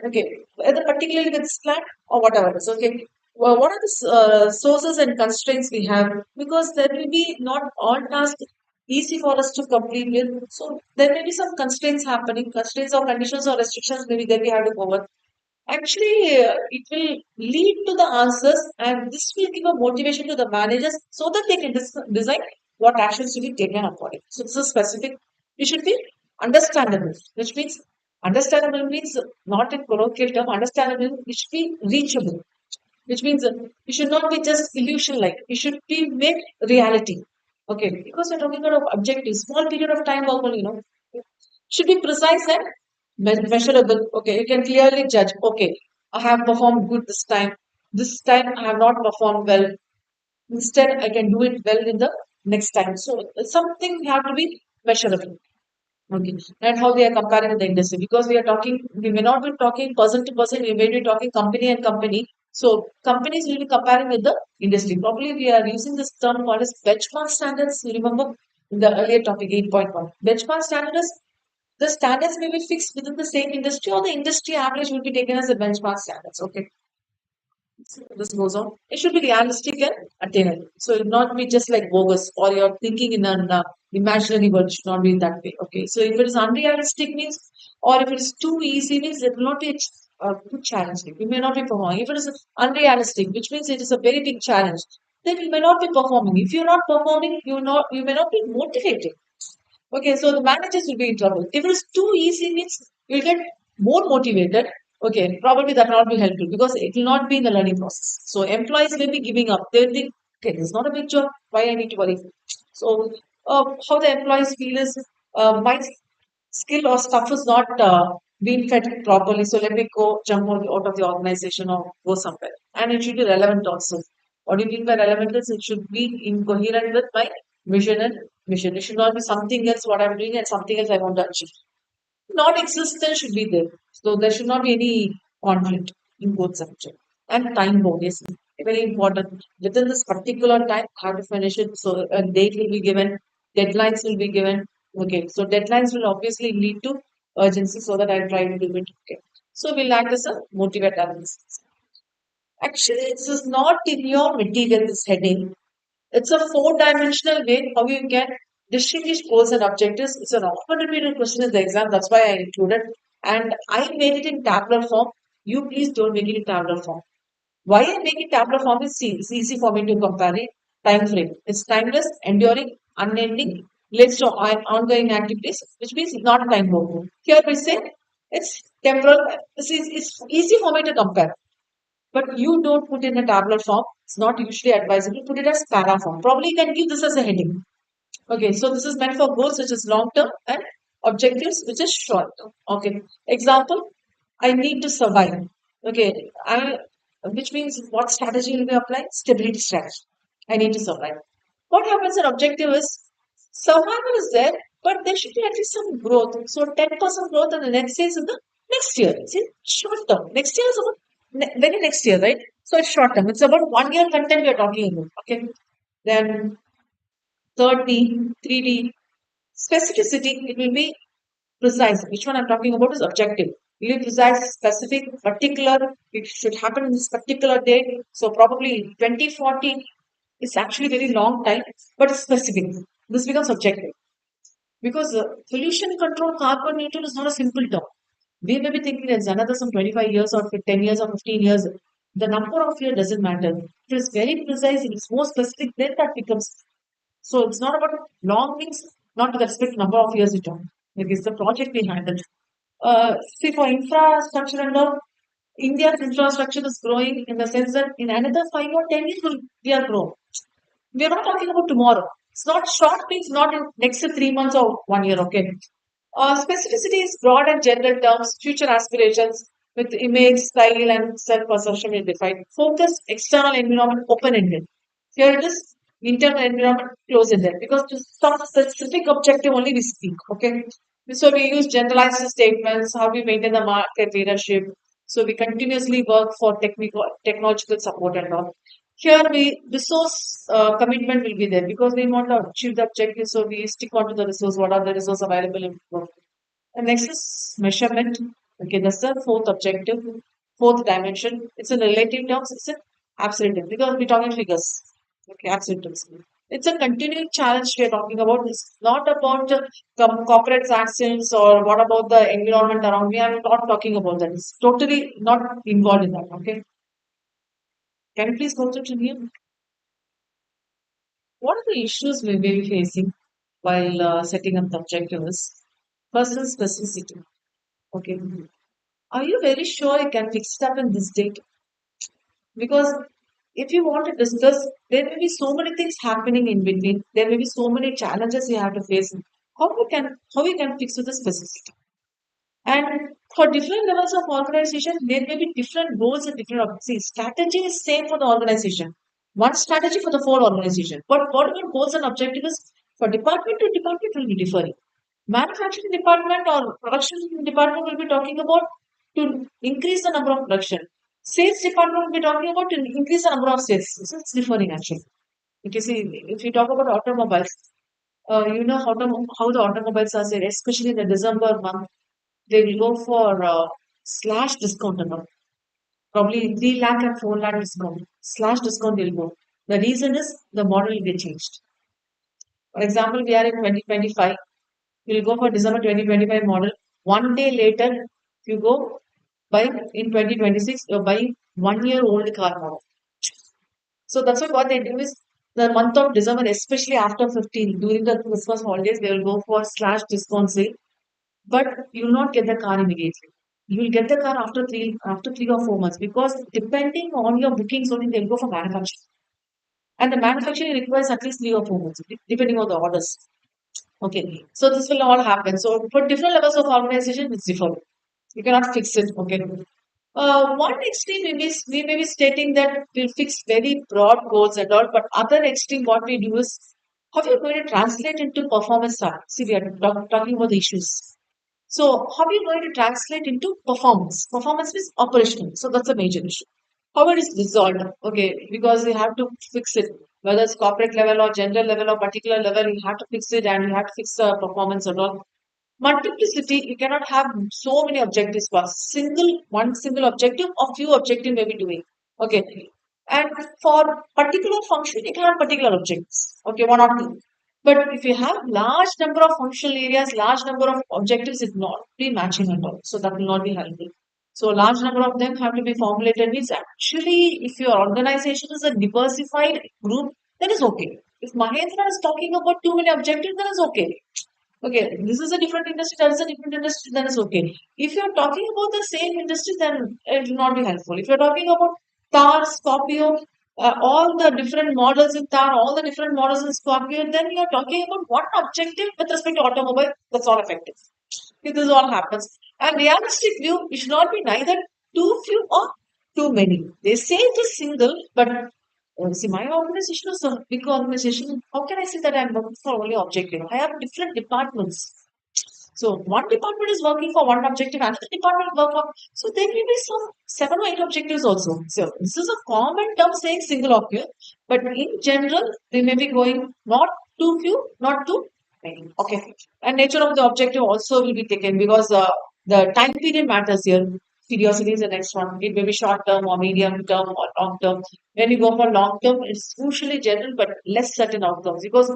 S1: okay, whether particularly with Slack or whatever it is, okay. Well, what are the sources and constraints we have? Because there will be not all tasks easy for us to complete with. So there may be some constraints happening, constraints or conditions or restrictions maybe that we have to cover. Actually, it will lead to the answers, and this will give a motivation to the managers so that they can design what actions to be taken upon it. So, this is specific. It should be understandable, which means understandable means not in colloquial term, understandable, it should be reachable, which means it should not be just illusion like, it should be made reality. Okay, because we're talking about objectives, small period of time, also, should be precise and measurable. Okay, you can clearly judge. Okay, I have performed good this time. This time I have not performed well. Instead, I can do it well in the next time. So something have to be measurable. Okay, and how they are comparing with the industry, because we are talking, we may not be talking person to person, we may be talking company and company. So companies will be comparing with the industry. Probably we are using this term called as benchmark standards. You remember in the earlier topic 8.1. Benchmark standards, the standards may be fixed within the same industry, or the industry average will be taken as a benchmark standards. Okay, so this goes on. It should be realistic and attainable. So it will not be just like bogus, or you're thinking in an imaginary world. It should not be that way. Okay. So if it is unrealistic means, or if it is too easy means, it will not be too challenging. You may not be performing. If it is unrealistic, which means it is a very big challenge, then you may not be performing. If you're not performing, you may not be motivated. Okay, so the managers will be in trouble. If it is too easy, means you'll get more motivated. Okay, probably that will not be helpful because it will not be in the learning process. So employees will be giving up. They'll think, okay, this is not a big job. Why I need to worry? So how the employees feel is, my skill or stuff is not being fed properly. So let me go jump out of the organization or go somewhere. And it should be relevant also. What do you mean by relevant is it should be incoherent with my vision and mission. It should not be something else what I'm doing and something else I want to achieve. Non-existent should be there. So there should not be any conflict in both subject. And time bound is very important. Within this particular time, how to finish it. So a date will be given, deadlines will be given. Okay, so deadlines will obviously lead to urgency so that I try to do it. Okay. So we'll act as a motivator. Actually, this is not in your material, this heading. It's a four-dimensional way how you can distinguish goals and objectives. It's an often repeated question in the exam. That's why I included. And I made it in tabular form. You please don't make it in tabular form. Why I make it tabular form is see, it's easy for me to compare it. Time frame. It's timeless, enduring, unending, leads to ongoing activities, which means it's not time bound. Here we say it's temporal. It's easy for me to compare. But you don't put in a tabular form. It's not usually advisable. Put it as para form. Probably you can give this as a heading. Okay, so this is meant for goals which is long term and objectives which is short term. Okay, example, I need to survive. Okay, which means what strategy will be applied? Stability strategy. I need to survive. What happens in objective is survival is there, but there should be at least some growth. So 10% growth in the next year is in the next year. See, short term. Next year is about very next year, right? So it's short term. It's about 1 year content we are talking about. Okay. Then third D, 3D, specificity, it will be precise. Which one I'm talking about is objective. Will be precise, specific, particular. It should happen in this particular date. So probably 2040 is actually very long time, but it's specific. This becomes objective. Because pollution control carbon neutral is not a simple term. We may be thinking it's another some 25 years or 10 years or 15 years. The number of years doesn't matter. It is very precise, it is more specific, then that becomes. So it's not about long means, not with respect to number of years we talk. Like it's the project we handle. See, for infrastructure and all, India's infrastructure is growing in the sense that in another 5 or 10 years, we are growing. We're not talking about tomorrow. It's not short means not in next 3 months or 1 year, okay? Specificity is broad and general terms, future aspirations with image, style, and self-perception is defined. Focus, external environment, open-ended. Here it is, internal environment, close-ended. Because to some specific objective only we speak, okay? So we use generalized statements, how we maintain the market leadership. So we continuously work for technological support and all. Here we resource commitment will be there because we want to achieve the objective. So we stick on to the resource. What are the resources available in work? And next is measurement. Okay, that's the fourth objective, fourth dimension. It's in relative terms. It's in absolute terms because we're talking figures. Okay, absolute terms. It's a continuing challenge we are talking about. It's not about corporate actions or what about the environment around me. I'm not talking about that. It's totally not involved in that. Okay, can you please go to me? What are the issues we may be facing while setting up the objectives? First is specificity. Okay. Are you very sure you can fix it up in this date? Because if you want to discuss, there may be so many things happening in between. There may be so many challenges you have to face. How we can fix with the specificity? And for different levels of organization, there may be different goals and different objectives. Strategy is same for the organization. One strategy for the whole organization. But what about goals and objectives for department to department will be differing. Manufacturing department or production department will be talking about to increase the number of production. Sales department will be talking about to increase the number of sales. So it's differing actually. Because see, if you talk about automobiles, you know how the automobiles are said, especially in the December month, they will go for slash discount amount. Probably 3 lakh and 4 lakh discount. Slash discount they'll go. The reason is the model will get changed. For example, we are in 2025. We'll go for December 2025 model. One day later, you go buy in 2026, you're buying 1 year old car model. So that's why what they do is the month of December, especially after 15, during the Christmas holidays, they will go for slash discount sale. But you will not get the car immediately. You will get the car after 3 or 4 months because depending on your bookings only they'll go for manufacturing. And the manufacturing requires at least 3 or 4 months, depending on the orders. Okay. So this will all happen. So for different levels of organization, it's different. You cannot fix it. Okay. One extreme we may be stating that we'll fix very broad goals and all, but other extreme what we do is how are you going to translate into performance art? See, we are talking about the issues. So how are you going to translate into performance? Performance is operational. So that's a major issue. How it is resolved? Okay, because you have to fix it, whether it's corporate level or general level or particular level, you have to fix it and you have to fix the performance and all. Multiplicity, you cannot have so many objectives for one single objective or few objectives may be doing. Okay. And for particular function, you can have particular objectives. Okay, one or two. But if you have large number of functional areas, large number of objectives, it not be matching at all. So that will not be helpful. So large number of them have to be formulated. Means actually, if your organization is a diversified group, then it's okay. If Mahendra is talking about too many objectives, then it's okay. Okay, this is a different industry, that is a different industry, then it's okay. If you're talking about the same industry, then it will not be helpful. If you're talking about Tar, Scorpio, all the different models in Tar, all the different models in Scorpio, then you're talking about one objective with respect to automobile, that's not effective. If this all happens. And realistic view, it should not be neither too few or too many. They say it is single, but see, my organization is a big organization. How can I say that I'm working for only objective? I have different departments. So one department is working for one objective, another department work on. So there will be some 7 or 8 objectives also. So this is a common term saying single objective, but in general, they may be going not too few, not too many. Okay. And nature of the objective also will be taken because the time period matters here. Curiosity is the next one. It may be short term or medium term or long term. When you go for long term, it's usually general but less certain outcomes because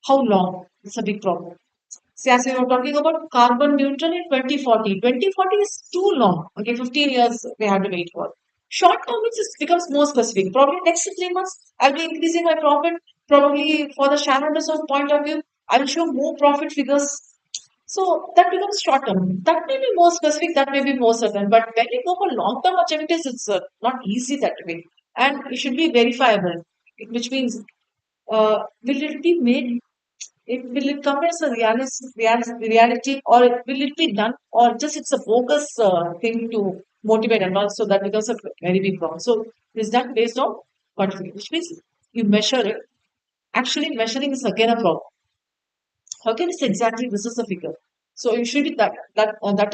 S1: how long? It's a big problem. See, as we were talking about carbon neutral in 2040. 2040 is too long. Okay, 15 years we have to wait for. Short term means it becomes more specific. Probably next 3 months, I'll be increasing my profit. Probably for the shareholders of point of view, I will show more profit figures. So that becomes short term. That may be more specific, that may be more certain. But when you go for long term objectives, it's not easy that way. And it should be verifiable, which means will it be made? Will it come as a reality, or will it be done, or just it's a bogus thing to motivate and all? So that becomes a very big problem. So is that based on quantification, which means you measure it. Actually, measuring is again a problem. How can you say exactly this is a figure? So you should be that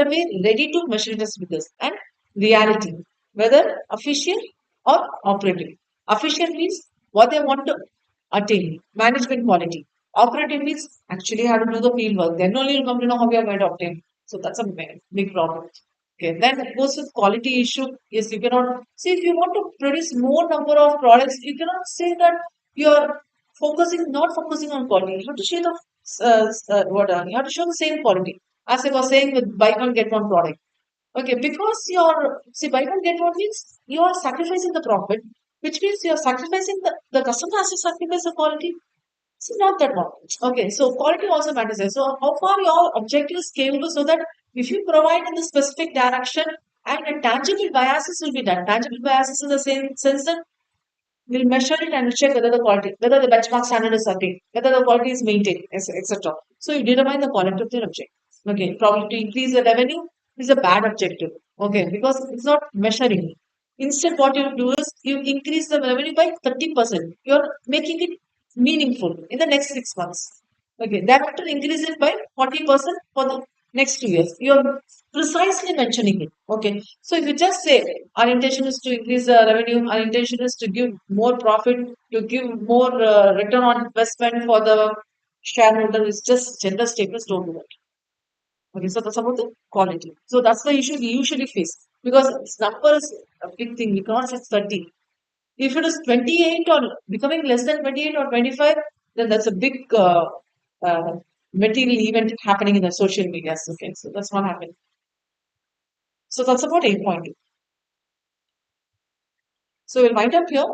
S1: way ready to measure it as figures and reality, whether official or operative. Official means what they want to attain, management quality. Operative means actually how to do the field work. Then only you'll come to know how we are going to obtain. So that's a big problem. Okay, then of course with quality issue, yes, you cannot see if you want to produce more number of products, you cannot say that you're not focusing on quality. You have to show the you have to show the same quality. As I was saying with buy one get one product. Okay, because buy one get one means you are sacrificing the profit, which means you are sacrificing the customer has to sacrifice the quality. It's not that one. Okay, so quality also matters there. So how far your objective is scalable so that if you provide in the specific direction and a tangible biases will be done. Tangible biases in the same sense that we'll measure it and check whether the quality, whether the benchmark standard is attained, whether the quality is maintained, etc. So you determine the quality of your objective. Okay, probably to increase the revenue is a bad objective. Okay, because it's not measuring. Instead, what you do is you increase the revenue by 30%. You're making it meaningful in the next 6 months. Okay, thereafter increase it by 40% for the next 2 years. You're precisely mentioning it. Okay, so if you just say our intention is to increase the revenue, our intention is to give more profit, to give more return on investment for the shareholder, is just gender statements don't do that. Okay, so that's about the quality. So that's the issue we usually face because number is a big thing. We cannot say 30. If it is 28 or becoming less than 28 or 25, then that's a big uh, material event happening in the social media. Okay, so that's what happened. So that's about 8.2. So we'll wind up here.